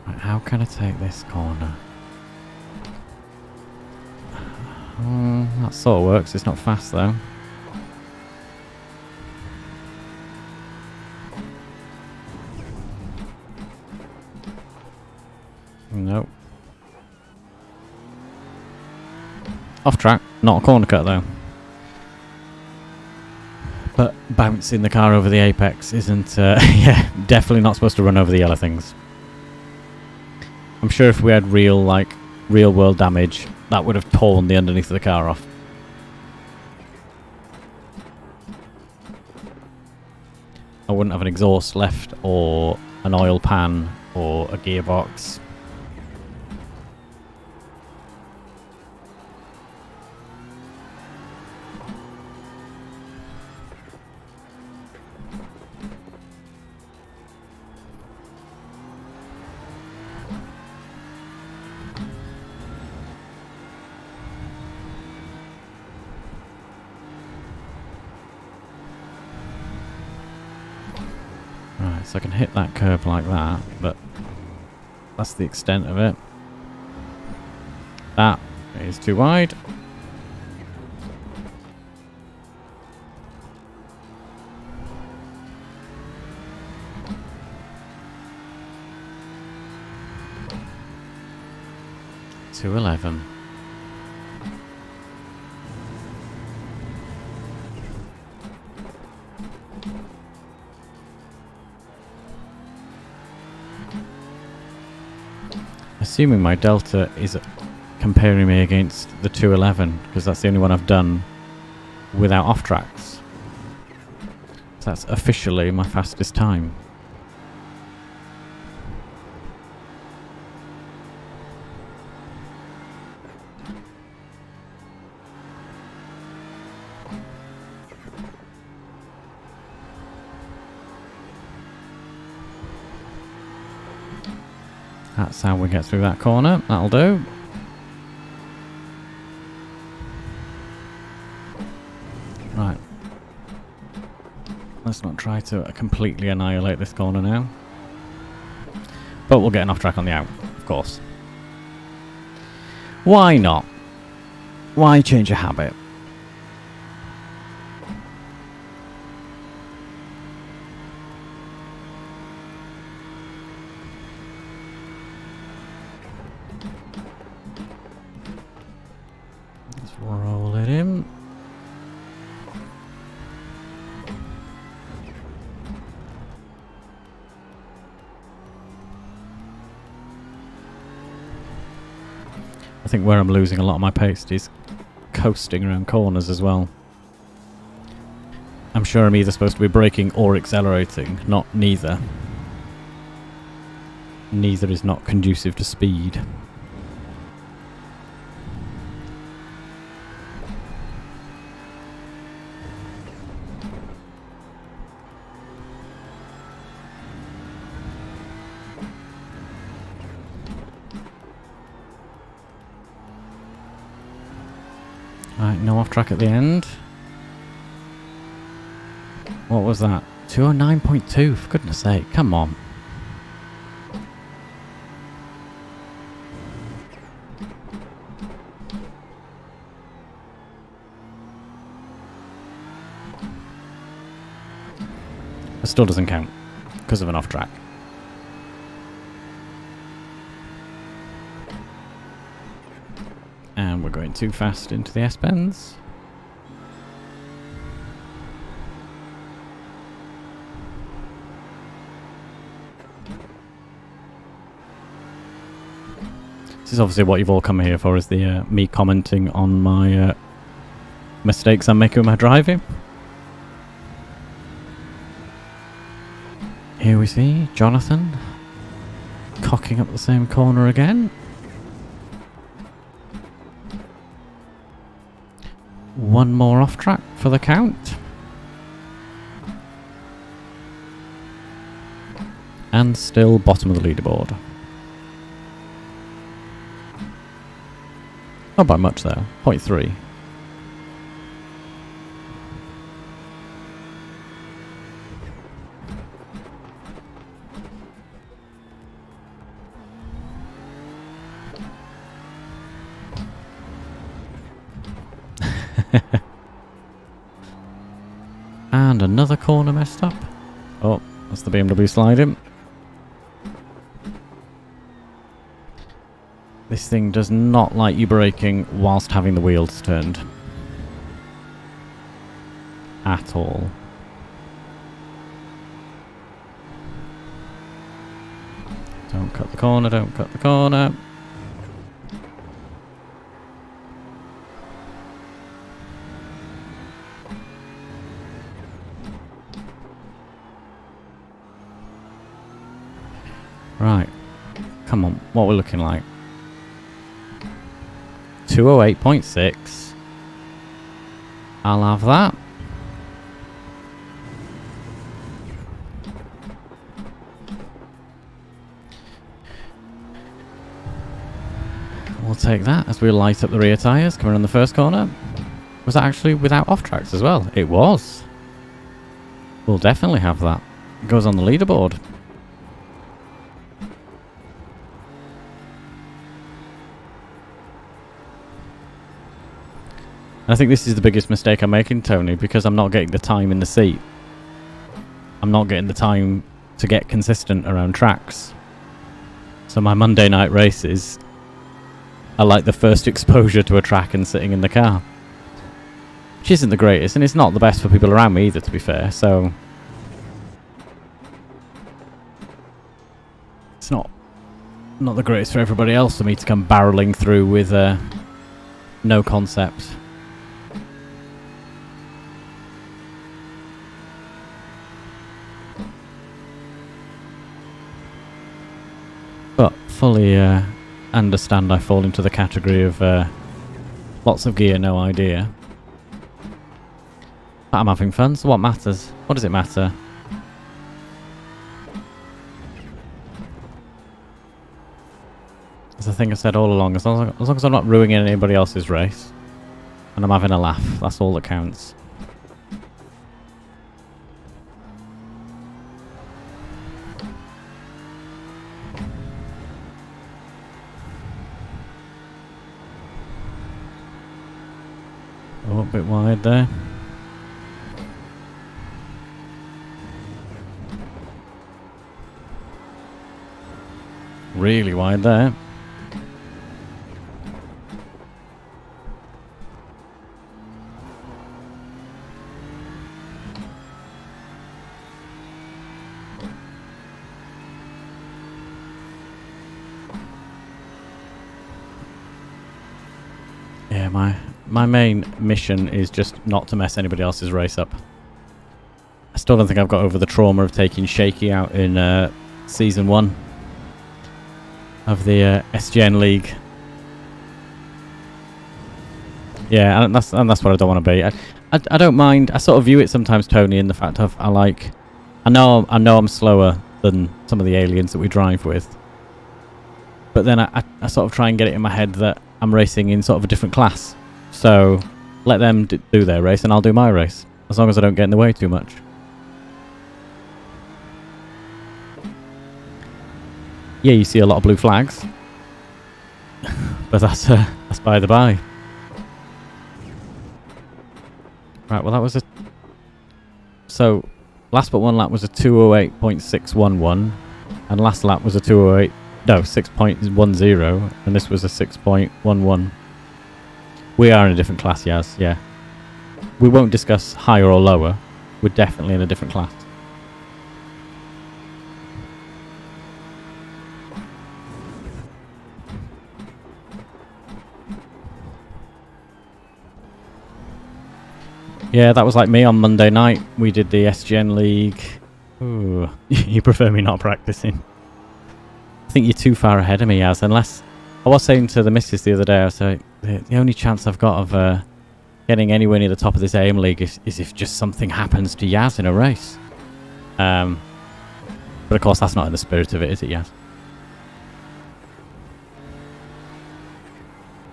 Right, how can I take this corner? That sort of works. It's not fast though. Nope. Off track. Not a corner cut though. But bouncing the car over the apex isn't... yeah, definitely not supposed to run over the yellow things. I'm sure if we had real world damage, that would have torn the underneath of the car off. I wouldn't have an exhaust left, or an oil pan, or a gearbox. Right, so I can hit that curb like that, but that's the extent of it. That is too wide. To 11. Assuming my delta is comparing me against the 211, because that's the only one I've done without off tracks. So that's officially my fastest time. That's how we get through that corner. That'll do. Right. Let's not try to completely annihilate this corner now. But we'll get an off track on the out, of course. Why not? Why change a habit? Roll it in. think where I'm losing a lot of my pace is coasting around corners as well. I'm sure I'm either supposed to be braking or accelerating, not neither. Neither is not conducive to speed. Right, no off track at the end. What was that? 209.2, for goodness sake, come on. It still doesn't count, because of an off track. And we're going too fast into the S-bends. This is obviously what you've all come here for, is the me commenting on my mistakes I'm making with my driving. Here we see Jonathan cocking up the same corner again. One more off track for the count. And still bottom of the leaderboard. Not by much though, 0.3. And another corner messed up. Oh, that's the BMW sliding. This thing does not like you braking whilst having the wheels turned. At all. Don't cut the corner, don't cut the corner. Right. Come on, what we're looking like. 208.6. I'll have that. We'll take that as we light up the rear tyres coming around the first corner. Was that actually without off tracks as well? It was. We'll definitely have that. It goes on the leaderboard. I think this is the biggest mistake I'm making, Tony, because I'm not getting the time in the seat. I'm not getting the time to get consistent around tracks. So my Monday night races are like the first exposure to a track and sitting in the car. Which isn't the greatest, and it's not the best for people around me either, to be fair, so... It's not the greatest for everybody else for me to come barreling through with no concept. But fully understand I fall into the category of lots of gear, no idea. But I'm having fun, so what matters? What does it matter? It's the thing I've said all along, as long as I'm not ruining anybody else's race, and I'm having a laugh, that's all that counts. Oh, a bit wide there. Really wide there. my main mission is just not to mess anybody else's race up. I still don't think I've got over the trauma of taking Shaky out in Season 1 of the SGN League. Yeah, and that's what I don't want to be. I don't mind. I sort of view it sometimes, Tony, in the fact of I know I'm slower than some of the aliens that we drive with, but then I sort of try and get it in my head that I'm racing in sort of a different class. So let them do their race and I'll do my race, as long as I don't get in the way too much. Yeah, you see a lot of blue flags, but that's by the by. Right, well that was so last but one lap was a 208.611, and last lap was a 6.10, and this was a 6.11. We are in a different class, Yaz, yeah. We won't discuss higher or lower. We're definitely in a different class. Yeah, that was like me on Monday night. We did the SGN League. Ooh, you prefer me not practicing. I think you're too far ahead of me, Yaz. Unless I was saying to the missus the other day, I was like, the only chance I've got of getting anywhere near the top of this AIM League is if just something happens to Yaz in a race. But of course, that's not in the spirit of it, is it, Yaz?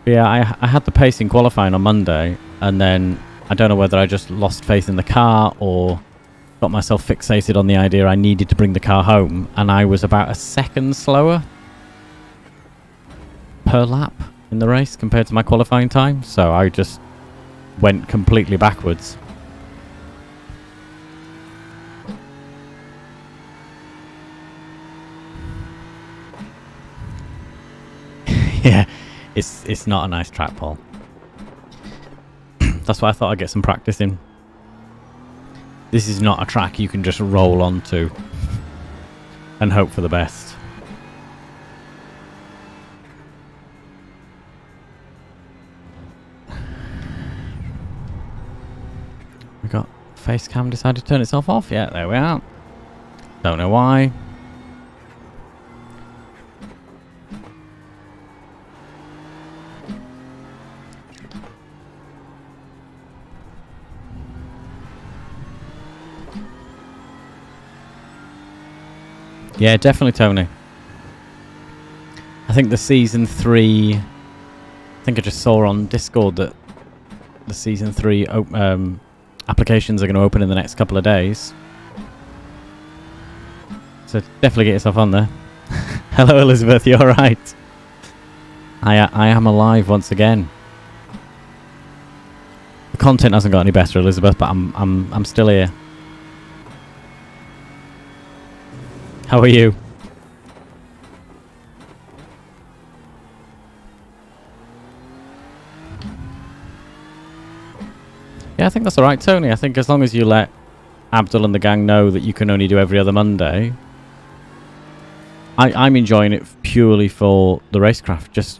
But yeah, I had the pacing qualifying on Monday, and then I don't know whether I just lost faith in the car or got myself fixated on the idea I needed to bring the car home, and I was about a second slower per lap in the race compared to my qualifying time, so I just went completely backwards. Yeah, it's not a nice track, Paul. That's why I thought I'd get some practice in. This is not a track you can just roll onto and hope for the best. We got face cam decided to turn itself off. Yeah, there we are. Don't know why. Yeah, definitely, Tony. I think the Season 3... I think I just saw on Discord that the Season 3 applications are going to open in the next couple of days. So definitely get yourself on there. Hello, Elizabeth. You alright? I am alive once again. The content hasn't got any better, Elizabeth, but I'm still here. How are you? Yeah, I think that's alright, Tony. I think as long as you let Abdul and the gang know that you can only do every other Monday, I'm enjoying it purely for the racecraft, just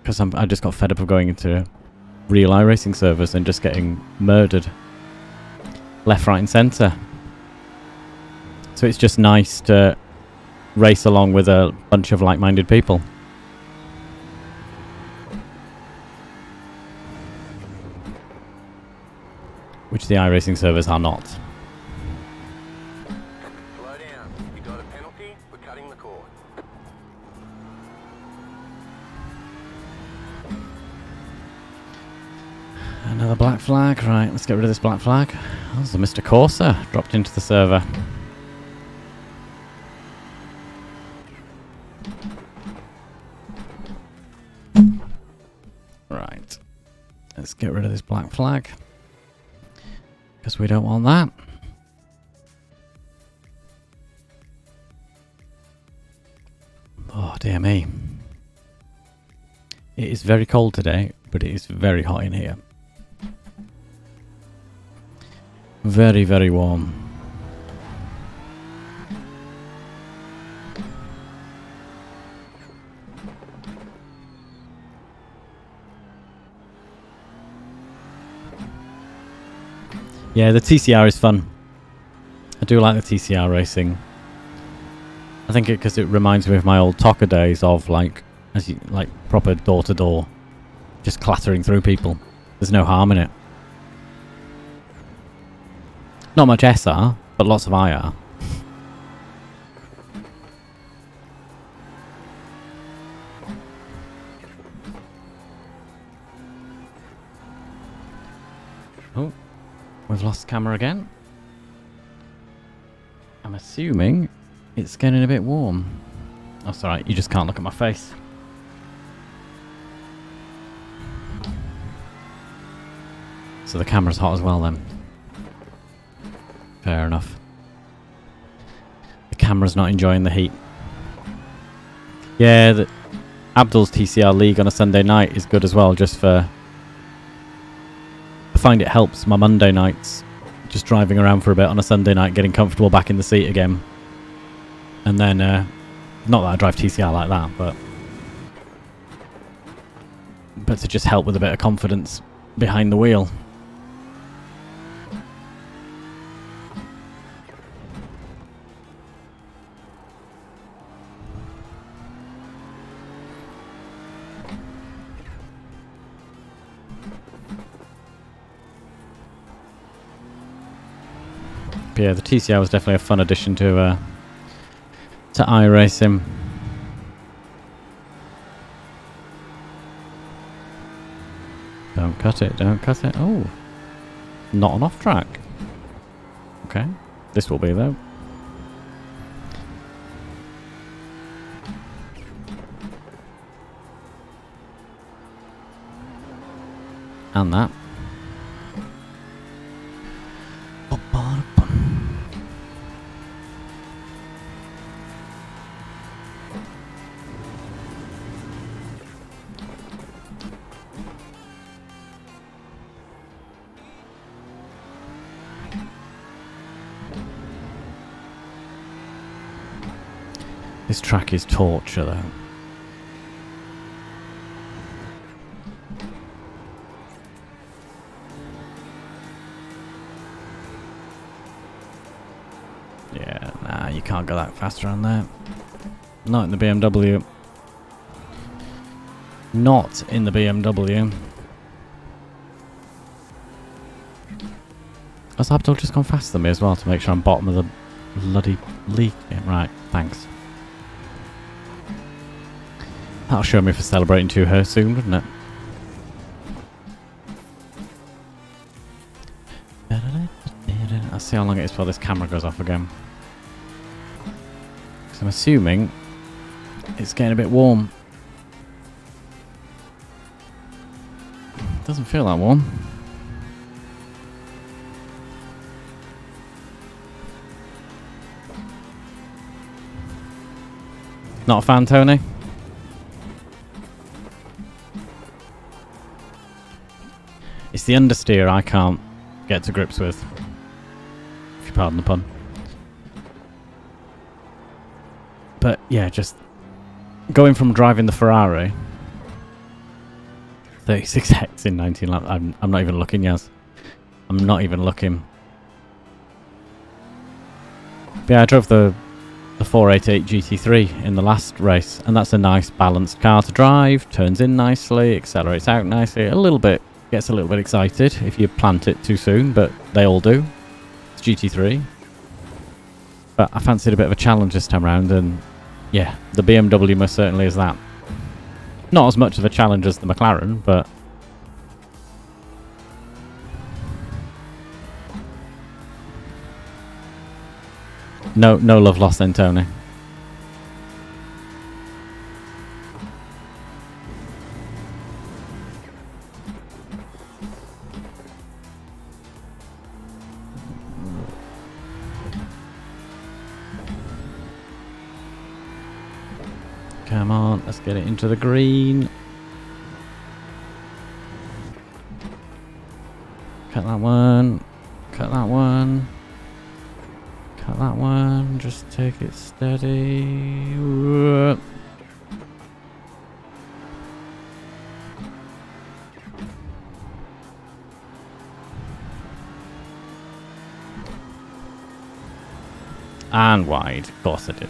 because I just got fed up of going into real iRacing servers and just getting murdered left, right and centre. So it's just nice to race along with a bunch of like-minded people. Which the iRacing servers are not. Slow down. You got a penalty for cutting the cord. Another black flag. Right, let's get rid of this black flag. Oh, there's a Mr. Corsa dropped into the server. Right. Let's get rid of this black flag. Because we don't want that. Oh, dear me. It is very cold today, but it is very hot in here. Very, very warm. Yeah, the TCR is fun. I do like the TCR racing. I think because it reminds me of my old TOCA days of like proper door to door, just clattering through people. There's no harm in it. Not much SR, but lots of IR. Oh, we've lost camera again. I'm assuming it's getting a bit warm. Oh, it's alright, you just can't look at my face. So the camera's hot as well then. Fair enough. The camera's not enjoying the heat. Yeah, Abdul's TCR League on a Sunday night is good as well, just for... I find it helps my Monday nights. Just driving around for a bit on a Sunday night, getting comfortable back in the seat again. And then, not that I drive TCR like that, but to just help with a bit of confidence behind the wheel. But yeah, the TCR was definitely a fun addition to iRacing. Don't cut it, don't cut it. Oh, not an off track. Okay, this will be though. And that. This track is torture though. Yeah, nah, you can't go that fast around there. Not in the BMW. Not in the BMW. Has Abdul just gone faster than me as well to make sure I'm bottom of the bloody league? Yeah, right, thanks. That'll show me for celebrating to her soon, wouldn't it? I'll see how long it is before this camera goes off again. Because I'm assuming it's getting a bit warm. Doesn't feel that warm. Not a fan, Tony? It's the understeer I can't get to grips with. If you pardon the pun. But yeah, just going from driving the Ferrari 36X in 19 laps. I'm not even looking, Yaz. I'm not even looking. But yeah, I drove the 488 GT3 in the last race, and that's a nice balanced car to drive. Turns in nicely, accelerates out nicely. Gets a little bit excited if you plant it too soon, but they all do. It's GT3. But I fancied a bit of a challenge this time around, and yeah, the BMW most certainly is that. Not as much of a challenge as the McLaren, but no love lost then, Tony. Come on, let's get it into the green. Cut that one. Cut that one. Cut that one. Just take it steady. And wide. Of course I did.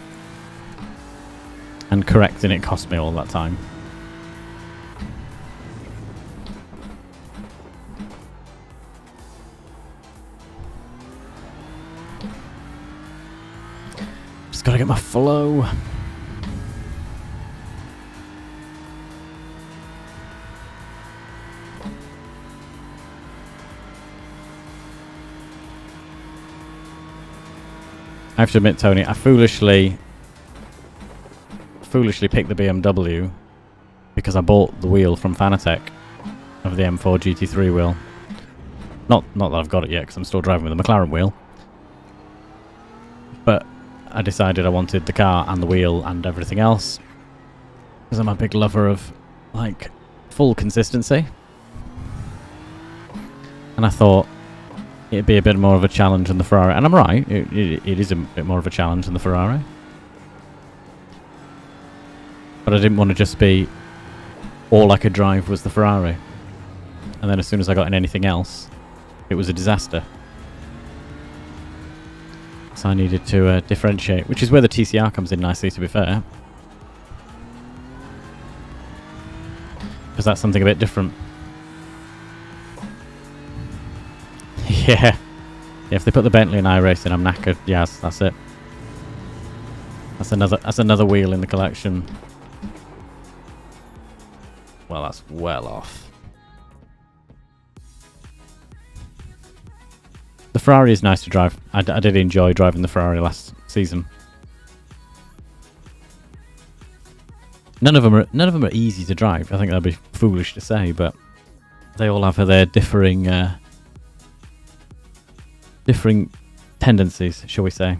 And correcting it cost me all that time. Just gotta get my flow. I have to admit, Tony, I foolishly picked the BMW because I bought the wheel from Fanatec of the M4 GT3 wheel. Not that I've got it yet because I'm still driving with the McLaren wheel. But I decided I wanted the car and the wheel and everything else because I'm a big lover of, like, full consistency. And I thought it'd be a bit more of a challenge than the Ferrari. And I'm right, it is a bit more of a challenge than the Ferrari. But I didn't want to just be all I could drive was the Ferrari. And then as soon as I got in anything else, it was a disaster. So I needed to differentiate, which is where the TCR comes in nicely, to be fair. Because that's something a bit different. Yeah. If they put the Bentley in iRacing, I'm knackered. Yes, that's it. That's another wheel in the collection. Well, that's well off. The Ferrari is nice to drive. I did enjoy driving the Ferrari last season. None of them are easy to drive. I think that'd be foolish to say, but they all have their differing tendencies, shall we say.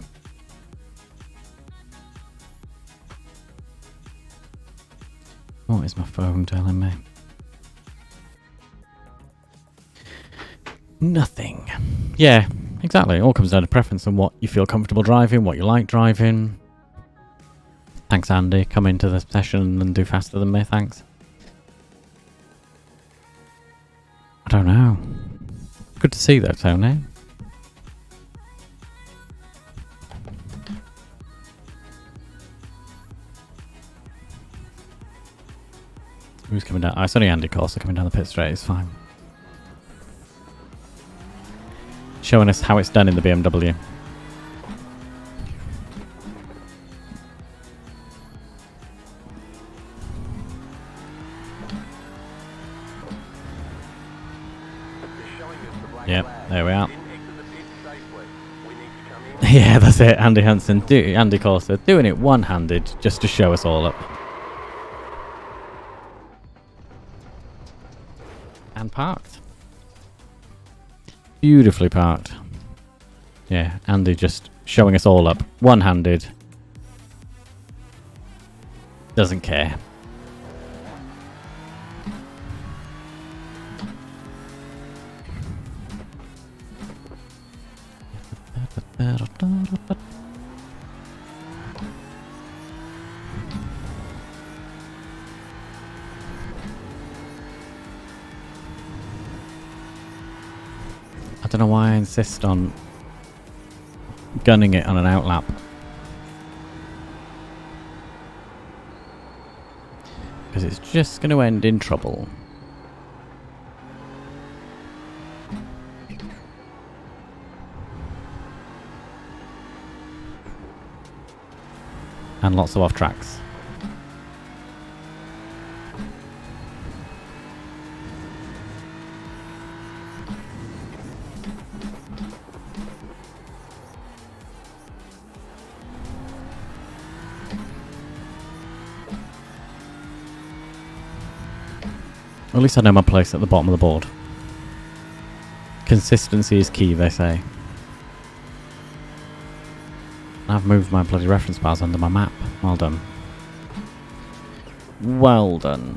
What is my phone telling me? Nothing. Yeah, exactly. It all comes down to preference and what you feel comfortable driving, what you like driving. Thanks, Andy. Come into the session and do faster than me, thanks. I don't know. Good to see though, Tony. Who's coming down? Oh, it's only Andy Corsa coming down the pit straight. It's fine. Showing us how it's done in the BMW. Yep, there we are. Yeah, that's it. Andy Hansen, Andy Corsa, doing it one-handed just to show us all up. And parked. Beautifully parked. Yeah, Andy just showing us all up. One-handed. Doesn't care. I don't know why I insist on gunning it on an outlap. Because it's just going to end in trouble. And lots of off tracks. At least I know my place at the bottom of the board. Consistency is key, they say. I've moved my bloody reference bars under my map. Well done. Well done.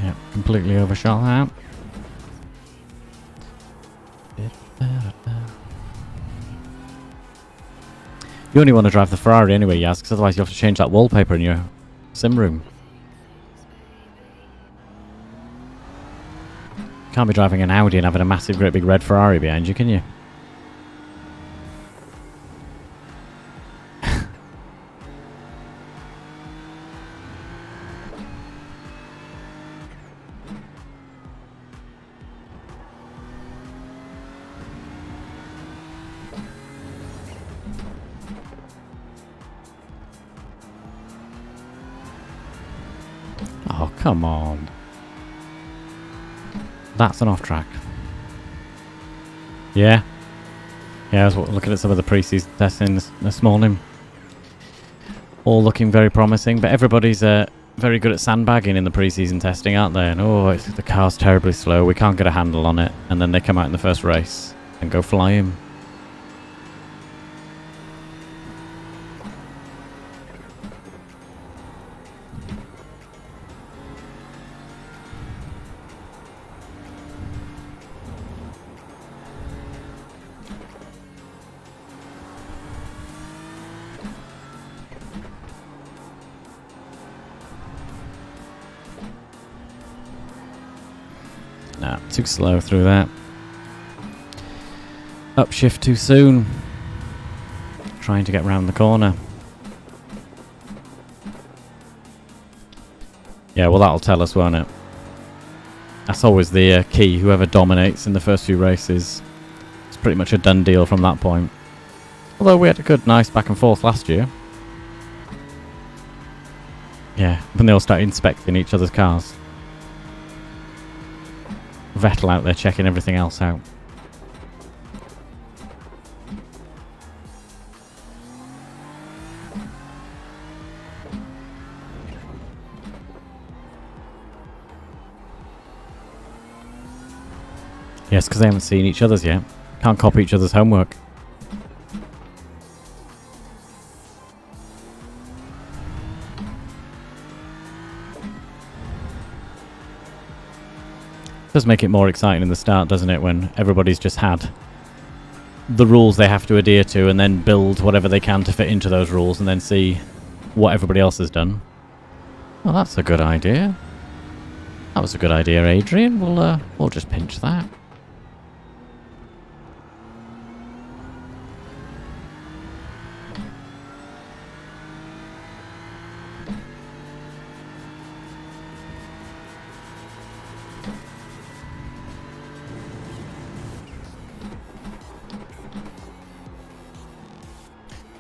Yep, completely overshot that. You only want to drive the Ferrari anyway, Yaz, because otherwise you have to change that wallpaper in your sim room. Can't be driving an Audi and having a massive, great big red Ferrari behind you, can you? Oh, come on. That's an off-track. Yeah. Yeah, I was looking at some of the pre-season testing this morning. All looking very promising, but everybody's very good at sandbagging in the pre-season testing, aren't they? And the car's terribly slow, we can't get a handle on it. And then they come out in the first race and go flying. Nah, too slow through that. Upshift too soon. Trying to get round the corner. Yeah, well that'll tell us, won't it? That's always the key. Whoever dominates in the first few races, it's pretty much a done deal from that point. Although we had a good, nice back and forth last year. Yeah, when they all started inspecting each other's cars. Vettel out there checking everything else out. Yes, because they haven't seen each other's yet. Can't copy each other's homework. Does make it more exciting in the start, doesn't it, when everybody's just had the rules they have to adhere to and then build whatever they can to fit into those rules and then see what everybody else has done. Well, that's a good idea. That was a good idea, Adrian. We'll just pinch that.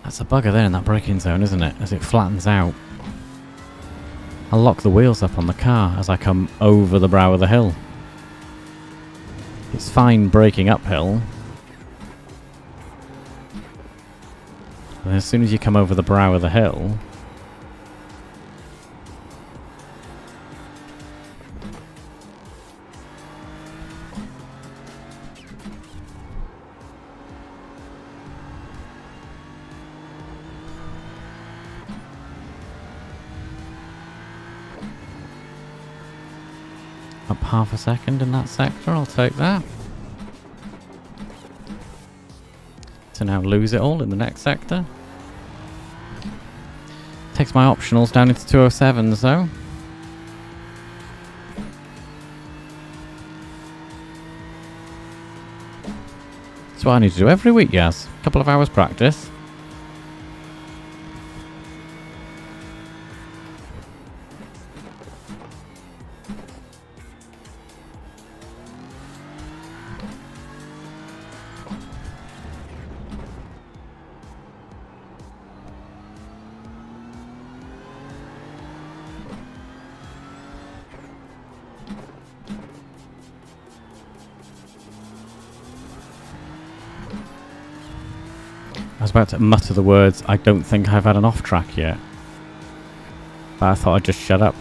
That's a bugger there in that braking zone, isn't it? As it flattens out. I'll lock the wheels up on the car as I come over the brow of the hill. It's fine braking uphill. And as soon as you come over the brow of the hill... Up half a second in that sector, I'll take that. To now lose it all in the next sector. Takes my optionals down into 207s though. That's what I need to do every week, yes. A couple of hours practice. I was about to mutter the words, I don't think I've had an off track yet. But I thought I'd just shut up.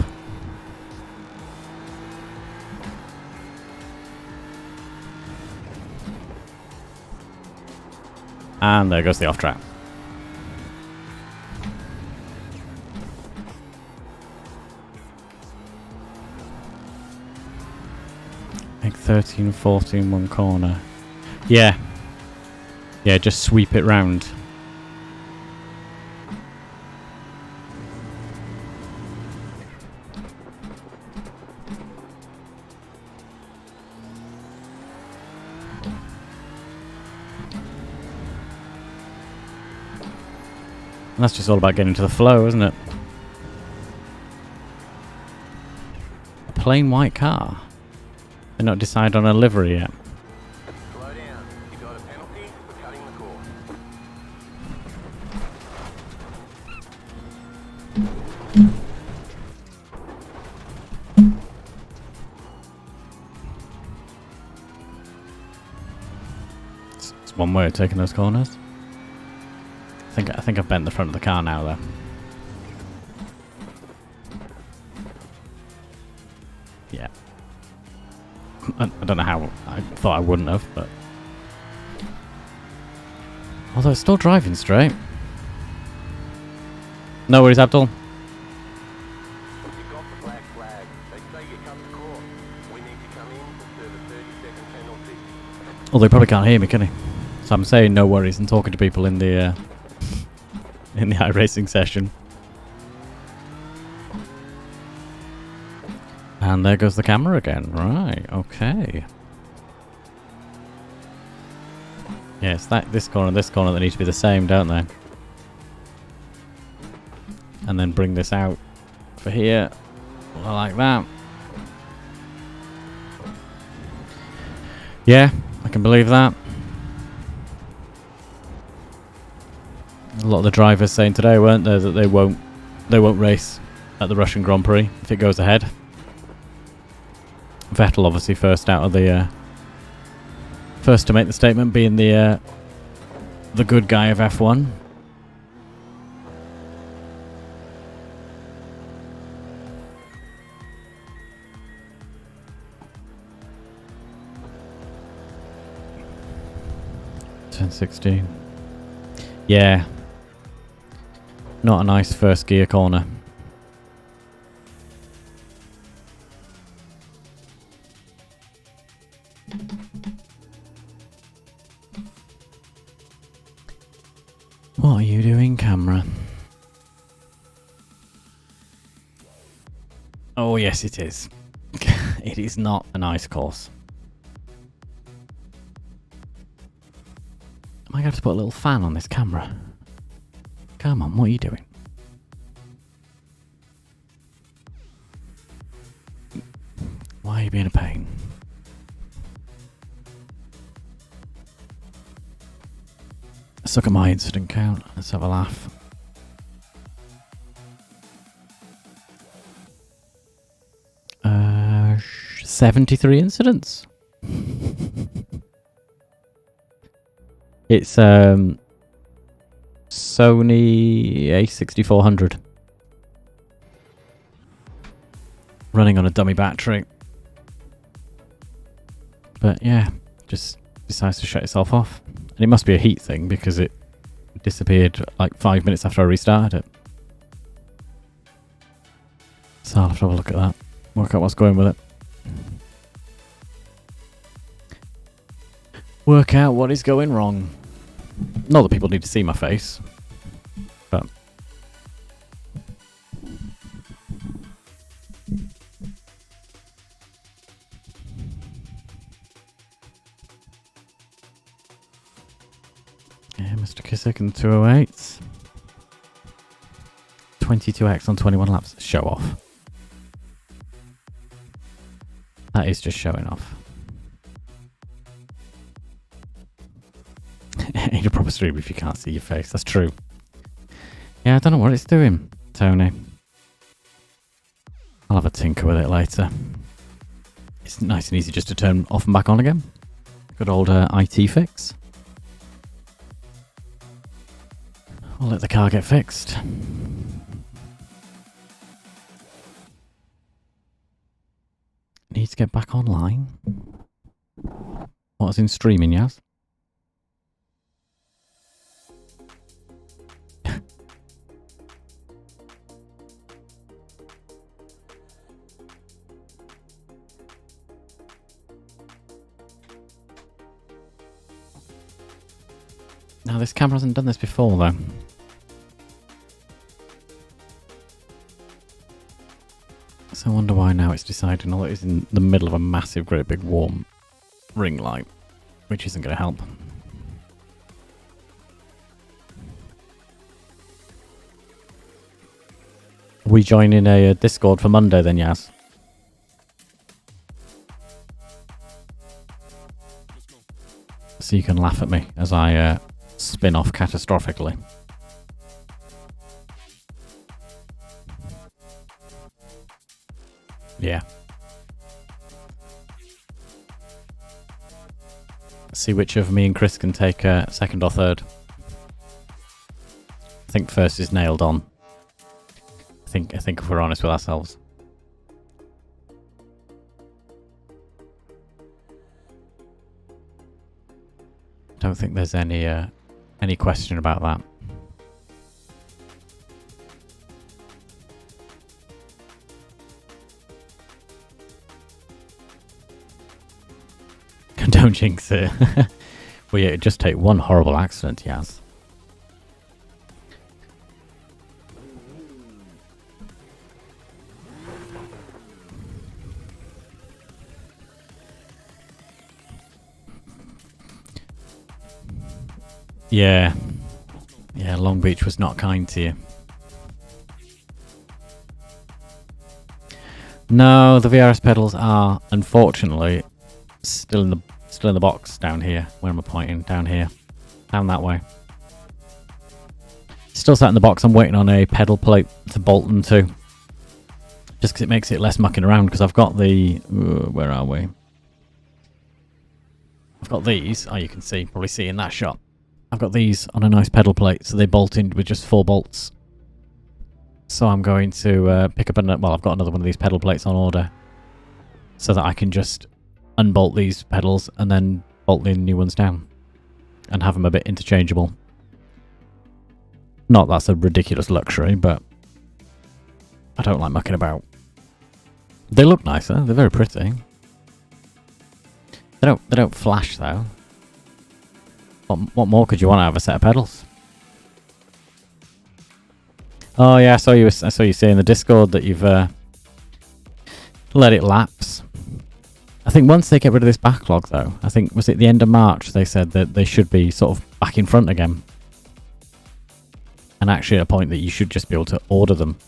And there goes the off track. Like 13, 14, one corner. Yeah. Yeah, just sweep it round. And that's just all about getting to the flow, isn't it? A plain white car. They're not decided on a livery yet. Slow down. You got a penalty for cutting the course. It's one way of taking those corners. I think I've bent the front of the car now, though. Yeah. I don't know how. I thought I wouldn't have, but... Although it's still driving straight. No worries, Abdul. You got the black flag. They say you cut the course. We need to come in to serve a 30-second penalty. Well, they probably can't hear me, can he? So I'm saying no worries and talking to people in the iRacing session. And there goes the camera again. Right, okay. Yes, this corner and this corner that need to be the same, don't they? And then bring this out for here. Like that. Yeah, I can believe that. A lot of the drivers saying today, weren't there, that they won't race at the Russian Grand Prix if it goes ahead. Vettel obviously first out of the first to make the statement, being the good guy of F1. Turn 16. Yeah. Not a nice first gear corner. What are you doing, camera? Oh, yes, it is. It is not a nice course. Am I going to have to put a little fan on this camera? Come on, what are you doing? Why are you being a pain? Let's look at my incident count. Let's have a laugh. Uh, 73 incidents. It's Sony A6400. Running on a dummy battery. But yeah, just decides to shut itself off. And it must be a heat thing because it disappeared like 5 minutes after I restarted it. So I'll have to have a look at that. Work out what's going with it. Work out what is going wrong. Not that people need to see my face, but... Yeah, Mr. Kissick and the 208s. 22x on 21 laps. Show off. That is just showing off. Ain't a proper stream if you can't see your face. That's true. Yeah, I don't know what it's doing, Tony. I'll have a tinker with it later. It's nice and easy just to turn off and back on again. Good old IT fix. I'll let the car get fixed. Need to get back online. What's in streaming, Yaz? Now, this camera hasn't done this before, though. So I wonder why now it's deciding all it is in the middle of a massive, great big warm ring light, which isn't going to help. we joining a Discord for Monday then, Yaz? So you can laugh at me as I spin off catastrophically. Yeah. See which of me and Chris can take second or third. I think first is nailed on. I think if we're honest with ourselves. Don't think there's any question about that. Don't jinx it. Well, yeah, it'd just take one horrible accident, Yaz. Yeah. Yeah, Long Beach was not kind to you. No, the VRS pedals are, unfortunately, still in the box down here. Where am I pointing? Down here. Down that way. Still sat in the box. I'm waiting on a pedal plate to bolt them to. Just because it makes it less mucking around. Because I've got the... where are we? I've got these. Oh, you can see. Probably see in that shot. I've got these on a nice pedal plate. So they bolt in with just 4 bolts. So I'm going to pick up another... Well, I've got another one of these pedal plates on order. So that I can just unbolt these pedals and then bolt the new ones down. And have them a bit interchangeable. Not that's a ridiculous luxury, but I don't like mucking about. They look nicer. They're very pretty. They don't flash though. What more could you want out of a set of pedals? Oh yeah, I saw you say in the Discord that you've let it lapse. I think once they get rid of this backlog though, I think was it the end of March they said that they should be sort of back in front again. And actually at a point that you should just be able to order them.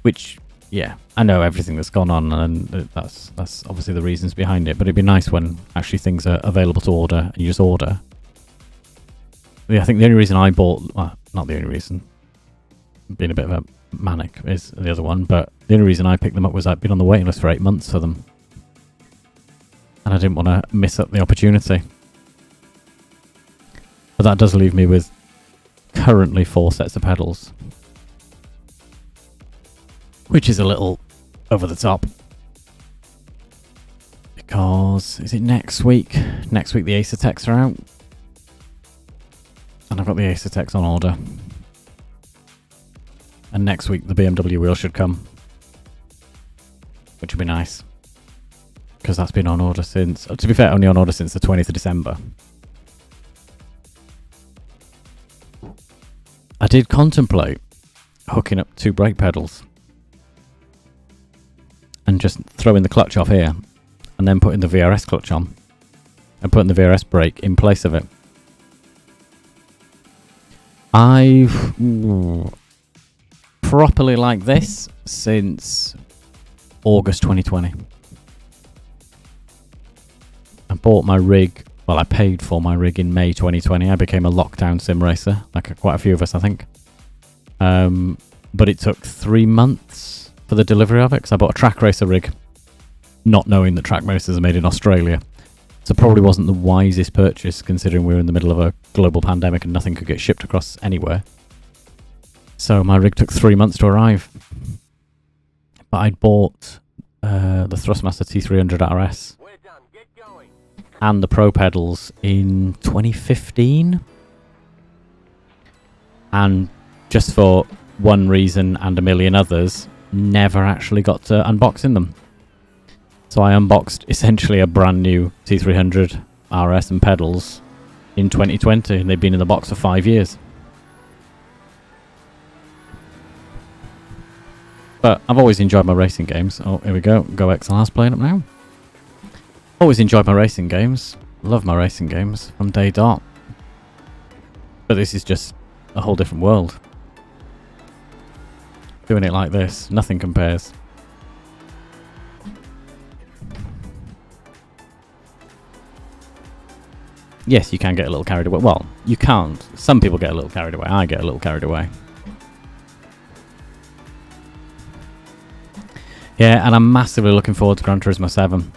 Which, yeah, I know everything that's gone on and that's obviously the reasons behind it, but it'd be nice when actually things are available to order and you just order. Yeah, I think the only reason I bought, well, not the only reason, being a bit of a manic is the other one, but the only reason I picked them up was I'd been on the waiting list for 8 months for them. And I didn't want to miss up the opportunity. But that does leave me with currently 4 sets of pedals. Which is a little over the top. Because, is it next week? Next week the Acertex are out. And I've got the Acertex on order. And next week the BMW wheel should come. Which would be nice. Because that's been on order since... to be fair, only on order since the 20th of December. I did contemplate hooking up 2 brake pedals. And just throwing the clutch off here. And then putting the VRS clutch on. And putting the VRS brake in place of it. I've properly like this since August 2020. I bought my rig, well I paid for my rig in May 2020. I became a lockdown sim racer, like quite a few of us I think. But it took 3 months for the delivery of it because I bought a track racer rig, not knowing that track racers are made in Australia. So probably wasn't the wisest purchase considering we were in the middle of a global pandemic and nothing could get shipped across anywhere. So my rig took 3 months to arrive. But I'd bought the Thrustmaster T300 RS and the Pro pedals in 2015. And just for one reason and a million others, never actually got to unboxing them. So I unboxed essentially a brand new T300 RS and pedals in 2020 and they've been in the box for 5 years. But I've always enjoyed my racing games. Oh, here we go. Go XLR's playing up now. Always enjoyed my racing games. Love my racing games from day dot. But this is just a whole different world. Doing it like this, nothing compares. Yes, you can get a little carried away. Well, you can't. Some people get a little carried away. I get a little carried away. Yeah, and I'm massively looking forward to Gran Turismo 7.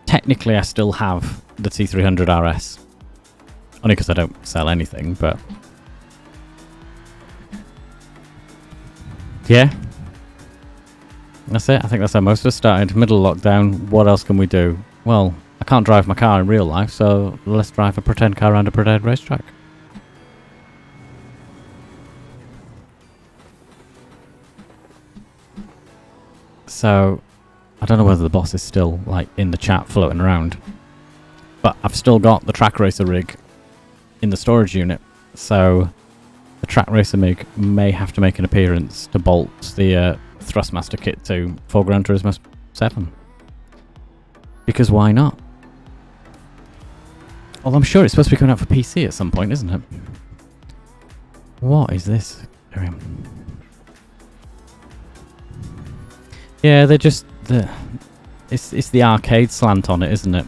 Technically, I still have the T300 RS. Only because I don't sell anything, but... yeah. That's it. I think that's how most of us started. Middle of lockdown. What else can we do? Well, I can't drive my car in real life, so let's drive a pretend car around a pretend racetrack. So, I don't know whether the boss is still, like, in the chat floating around. But I've still got the track racer rig in the storage unit. So, the track racer rig may have to make an appearance to bolt the Thrustmaster kit to for Gran Turismo 7. Because why not? Although I'm sure it's supposed to be coming out for PC at some point, isn't it? What is this? Yeah, they're just it's the arcade slant on it, isn't it?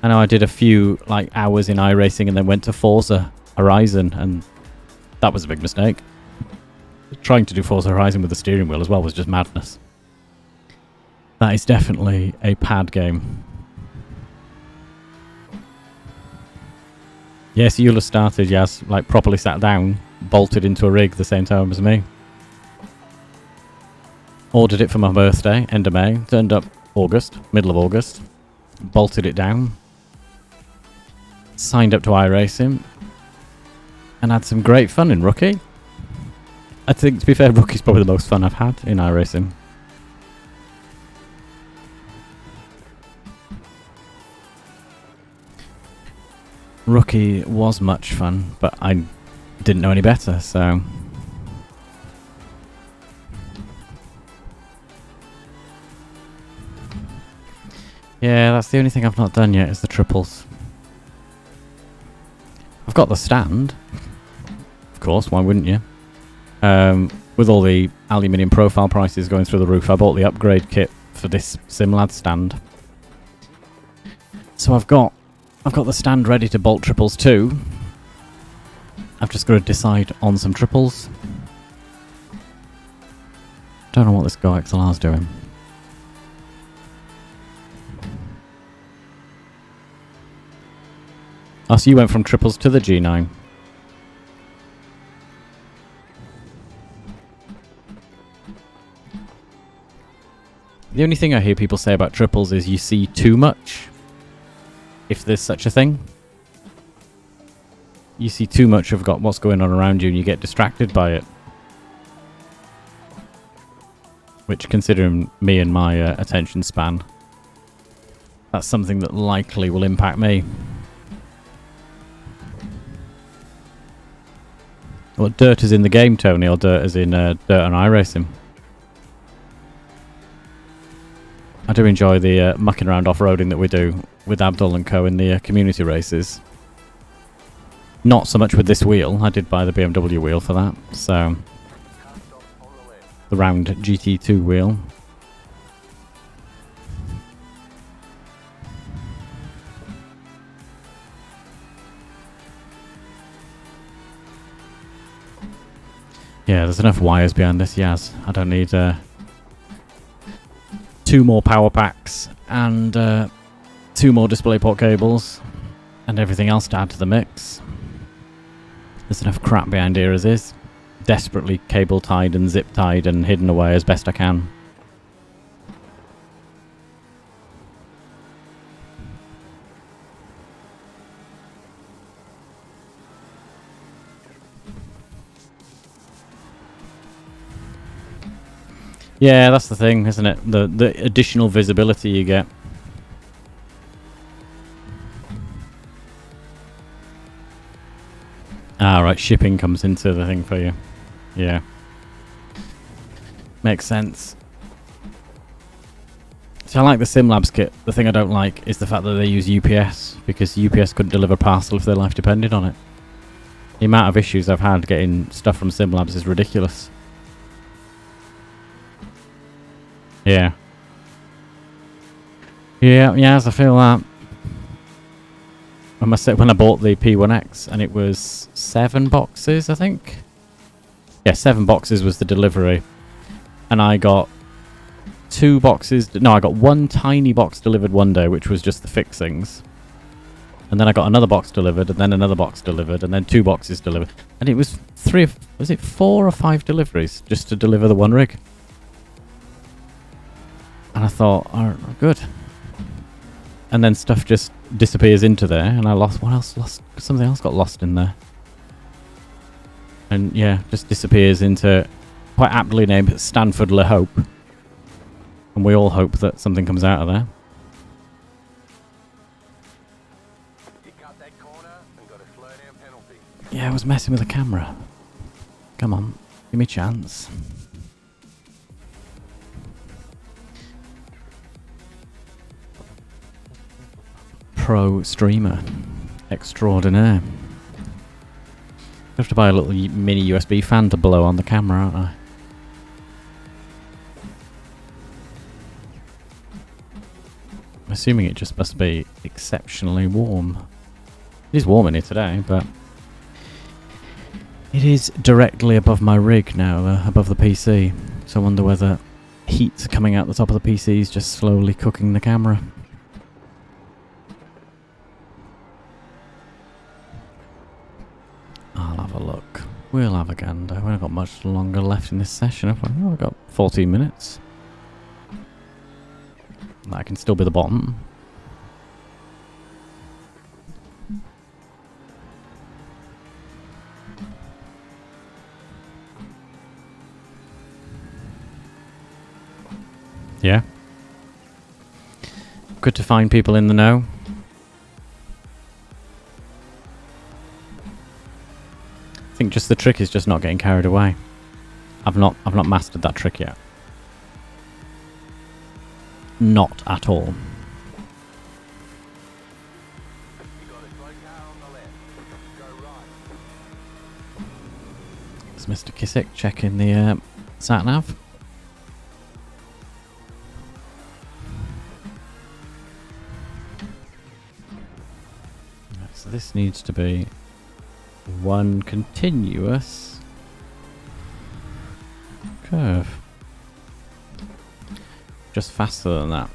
I know I did a few like hours in iRacing and then went to Forza Horizon, and that was a big mistake. Trying to do Forza Horizon with the steering wheel as well was just madness. That is definitely a pad game. Yes, you'll have started, yes, like properly sat down, bolted into a rig the same time as me. Ordered it for my birthday, end of May, turned up August, middle of August, bolted it down, signed up to iRacing, and had some great fun in Rookie. I think, to be fair, Rookie's probably the most fun I've had in iRacing. Rookie was much fun, but I didn't know any better, so... yeah, that's the only thing I've not done yet, is the triples. I've got the stand. Of course, why wouldn't you? With all the aluminium profile prices going through the roof, I bought the upgrade kit for this SimLad stand. So I've got the stand ready to bolt triples to. I've just got to decide on some triples. Don't know what this Go XLR is doing. Oh, so you went from triples to the G9. The only thing I hear people say about triples is you see too much. If there's such a thing. You see too much of what's going on around you and you get distracted by it. Which, considering me and my attention span, that's something that likely will impact me. What dirt is in the game, Tony, or dirt is in dirt on iRacing? I do enjoy the mucking around off-roading that we do with Abdul and co in the community races. Not so much with this wheel. I did buy the BMW wheel for that, so... the round GT2 wheel. Yeah, there's enough wires behind this, yes. I don't need 2 more power packs and 2 more DisplayPort cables and everything else to add to the mix. There's enough crap behind here as is. Desperately cable tied and zip tied and hidden away as best I can. Yeah, that's the thing, isn't it? The additional visibility you get. Ah, right, shipping comes into the thing for you. Yeah. Makes sense. So I like the SimLabs kit. The thing I don't like is the fact that they use UPS, because UPS couldn't deliver parcel if their life depended on it. The amount of issues I've had getting stuff from SimLabs is ridiculous. Yeah. Yeah, yes, I feel that. I must say, when I bought the P1X, and it was 7 boxes, I think. Yeah, 7 boxes was the delivery. And I got 2 boxes... No, I got 1 tiny box delivered one day, which was just the fixings. And then I got another box delivered, and then another box delivered, and then 2 boxes delivered. And it was 4 or 5 deliveries just to deliver the one rig? And I thought, oh, good. And then stuff just disappears into there, and I lost... What else? Something else got lost in there. And yeah, just disappears into, quite aptly named, Stanford Le Hope. And we all hope that something comes out of there. You cut that corner and got a slow down penalty. Yeah, I was messing with the camera. Come on, give me a chance. Pro streamer extraordinaire. I have to buy a little mini USB fan to blow on the camera, aren't I? I'm assuming it just must be exceptionally warm. It is warm in here today, but it is directly above my rig now, above the PC. So I wonder whether heat coming out the top of the PC is just slowly cooking the camera. I'll have a look. We'll have a gander. We haven't got much longer left in this session, have we? Oh, we've got 14 minutes. That can still be the bottom. Yeah. Good to find people in the know. I think just the trick is just not getting carried away. I've not mastered that trick yet. Not at all. You got a slow car on the left. Go right. It's Mr. Kissick checking the sat nav. So this needs to be one continuous curve. Just faster than that.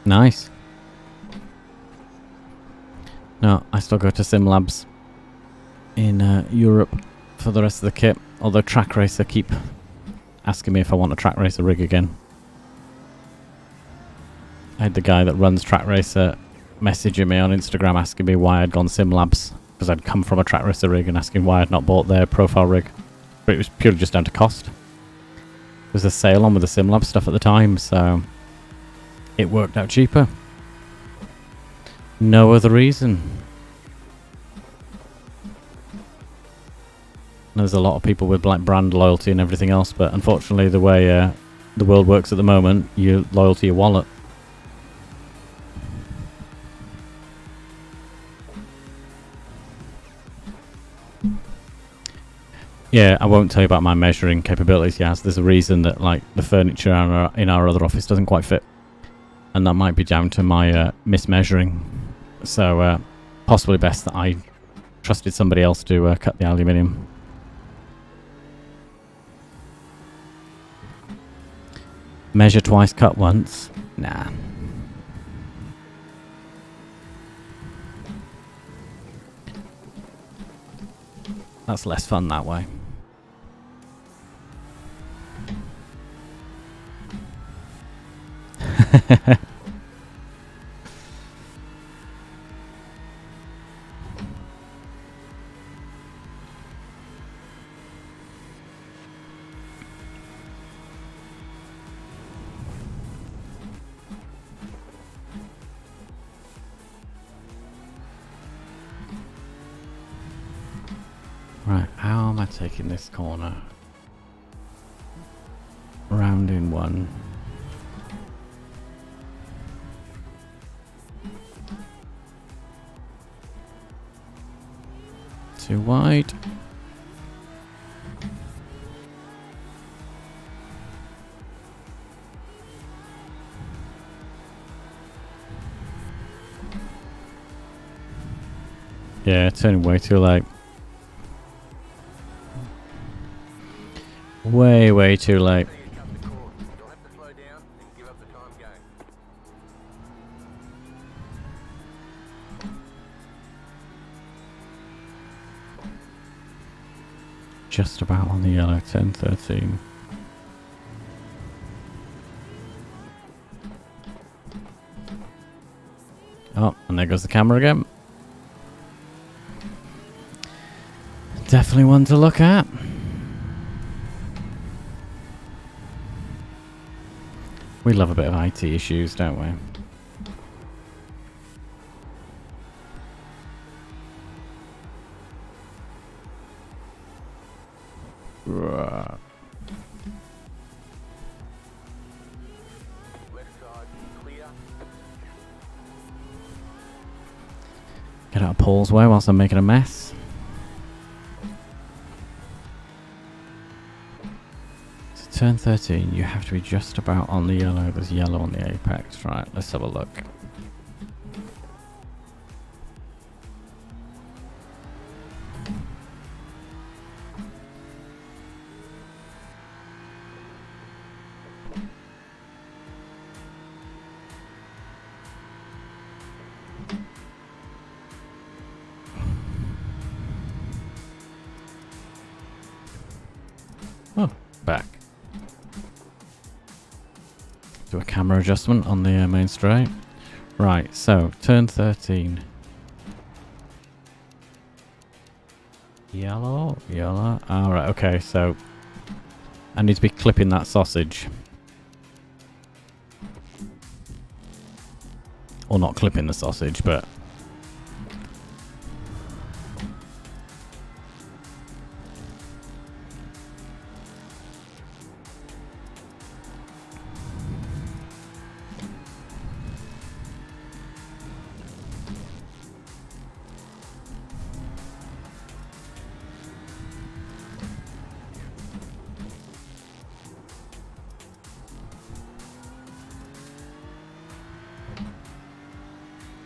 Nice. No, I still go to sim labs in Europe for the rest of the kit. Although Track Racer keep asking me if I want a Track Racer rig again. I had the guy that runs Track Racer messaging me on Instagram asking me why I'd gone sim labs. Because I'd come from a Track Racer rig and asking why I'd not bought their profile rig. But it was purely just down to cost. There was a sale on with the SimLab stuff at the time, so it worked out cheaper. No other reason. There's a lot of people with like brand loyalty and everything else, but unfortunately the way the world works at the moment, you're loyal to your wallet. Yeah, I won't tell you about my measuring capabilities, Yaz. There's a reason that like the furniture in our other office doesn't quite fit. And that might be down to my mismeasuring. So possibly best that I trusted somebody else to cut the aluminium. Measure twice, cut once? Nah. That's less fun that way. Right, how am I taking this corner? Round in one. Too wide. Yeah, turning way too late. Way too late. Until you cut the course. You'll have to slow down and give up the time game. Just about on the yellow, 10:13. Oh, and there goes the camera again. Definitely one to look at. We love a bit of IT issues, don't we? Right. Left side clear. Get out of Paul's way whilst I'm making a mess. So turn 13, you have to be just about on the yellow. There's yellow on the apex. Right, let's have a look. Oh, back. Do a camera adjustment on the main straight. Right, so turn 13. Yellow. Alright, okay, so I need to be clipping that sausage. Or not clipping the sausage, but...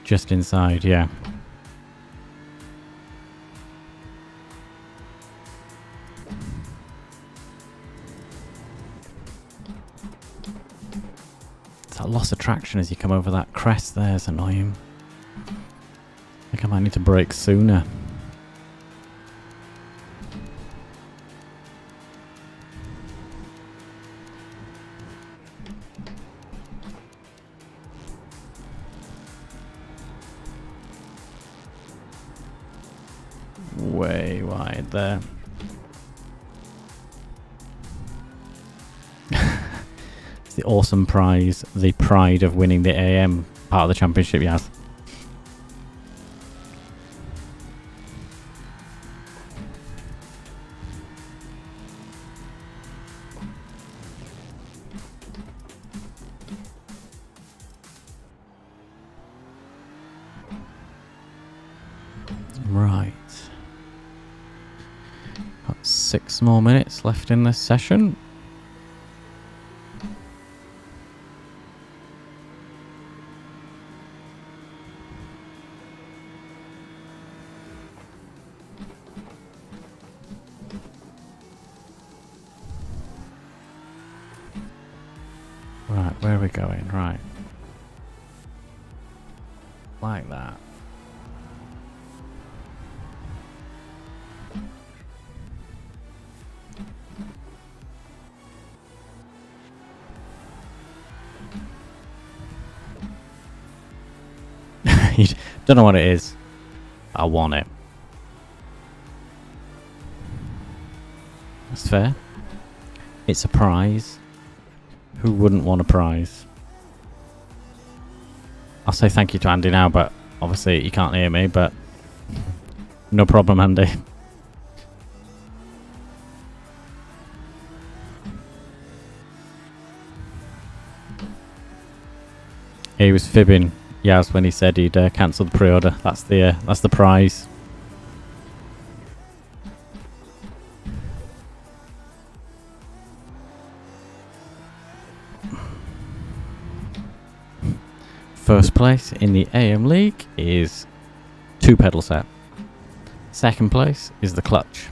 just inside, yeah. It's that loss of traction as you come over that crest there is annoying. I think I might need to brake sooner. Way wide there. It's the awesome prize, the pride of winning the AM part of the championship, yes. Right. Got 6 more minutes left in this session. Right, where are we going? Right. Like that. You don't know what it is. I want it. That's fair. It's a prize. Who wouldn't want a prize? I'll say thank you to Andy now, but obviously you can't hear me, but no problem, Andy. He was fibbing Yaz when he said he'd cancelled the pre-order. That's the prize. First place in the AM League is 2 pedal set. Second place is the clutch.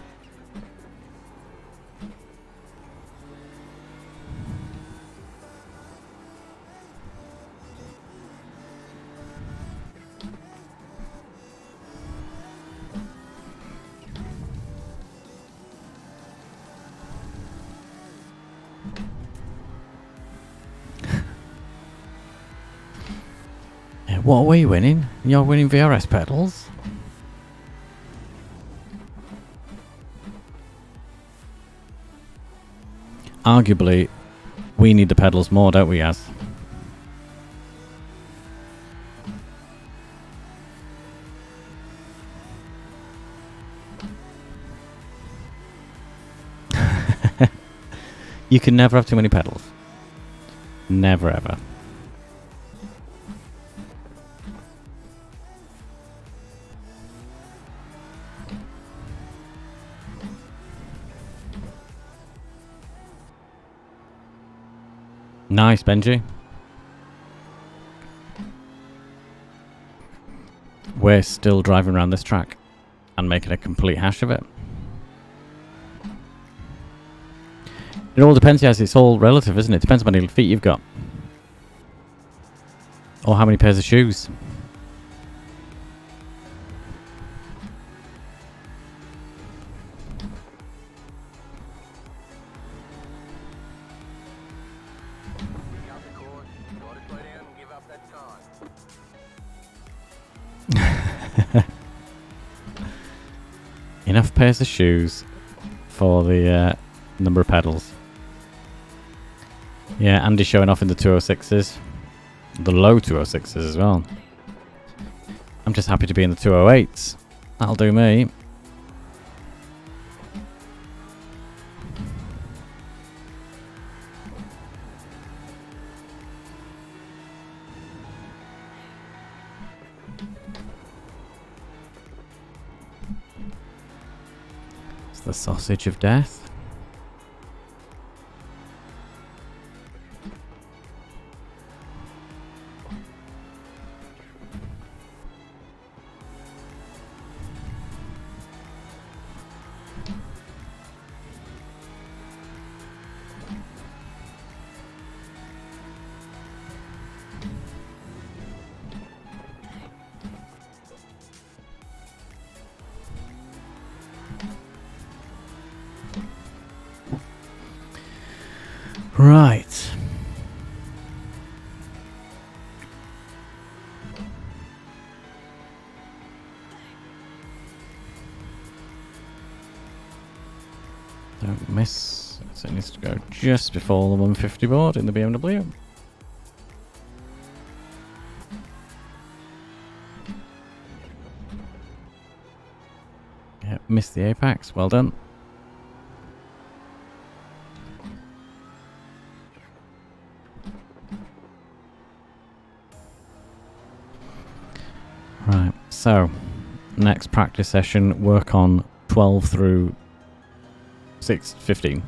What are we winning? You're winning VRS pedals? Arguably, we need the pedals more, don't we, Az? You can never have too many pedals. Never ever. Nice, Benji. We're still driving around this track and making a complete hash of it. It all depends, yes, it's all relative, isn't it? Depends on how many feet you've got. Or how many pairs of shoes. Out the course. Gotta slow down and give up that time. Enough pairs of shoes for the number of pedals. Yeah, Andy's showing off in the 206s. The low 206s as well. I'm just happy to be in the 208s. That'll do me. It's the sausage of death. Right. Don't miss. So it needs to go just before the 150 board in the BMW. Yep, missed the apex. Well done. Right, so next practice session, work on 12 through 15.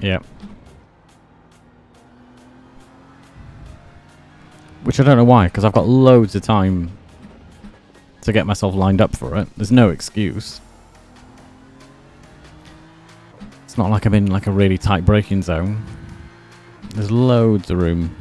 Yep. Which I don't know why, because I've got loads of time to get myself lined up for it. There's no excuse. It's not like I'm in like a really tight braking zone. There's loads of room.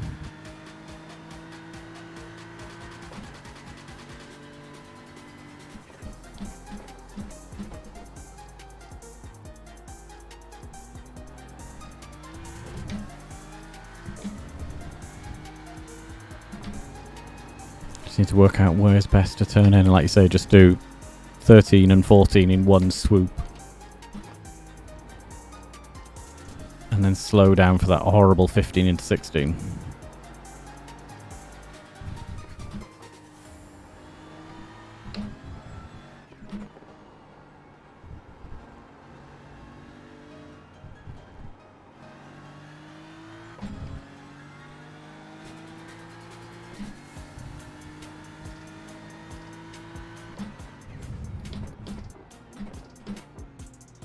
Just need to work out where's best to turn in, and like you say, just do 13 and 14 in one swoop. And then slow down for that horrible 15 into 16.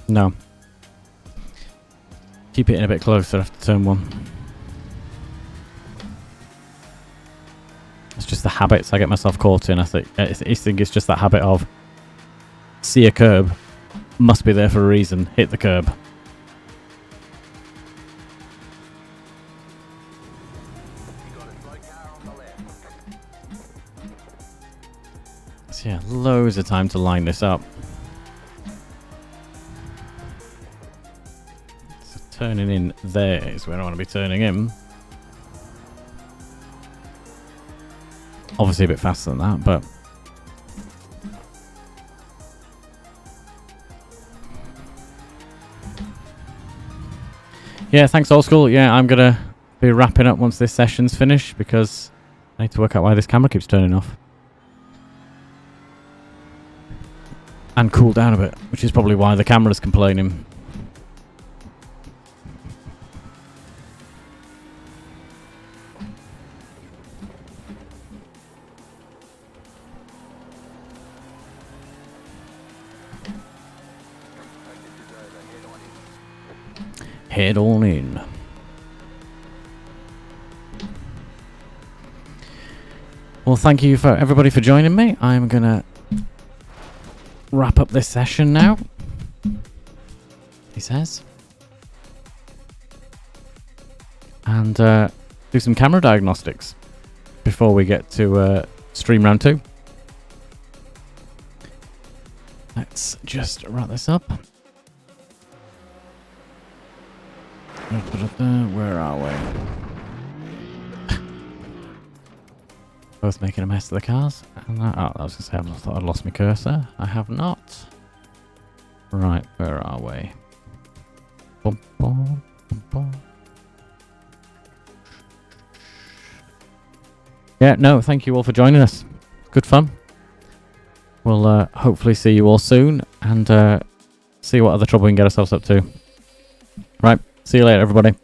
No. Keep it in a bit closer after turn one. It's just the habits I get myself caught in. I think it's just that habit of see a curb, must be there for a reason, hit the curb. So yeah, loads of time to line this up. So turning in there is where I want to be turning in. Obviously a bit faster than that, but yeah, thanks old school. Yeah, I'm gonna be wrapping up once this session's finished because I need to work out why this camera keeps turning off. And cool down a bit, which is probably why the camera's complaining. Head on in. Well, thank you for everybody for joining me. I'm gonna wrap up this session now, he says, and do some camera diagnostics before we get to stream round 2. Let's just wrap this up. Where are we? Both making a mess of the cars. And I was going to say, I thought I'd lost my cursor. I have not. Right, where are we? Bum, bum, bum, bum. Yeah, no, thank you all for joining us. Good fun. We'll hopefully see you all soon and see what other trouble we can get ourselves up to. Right, see you later, everybody.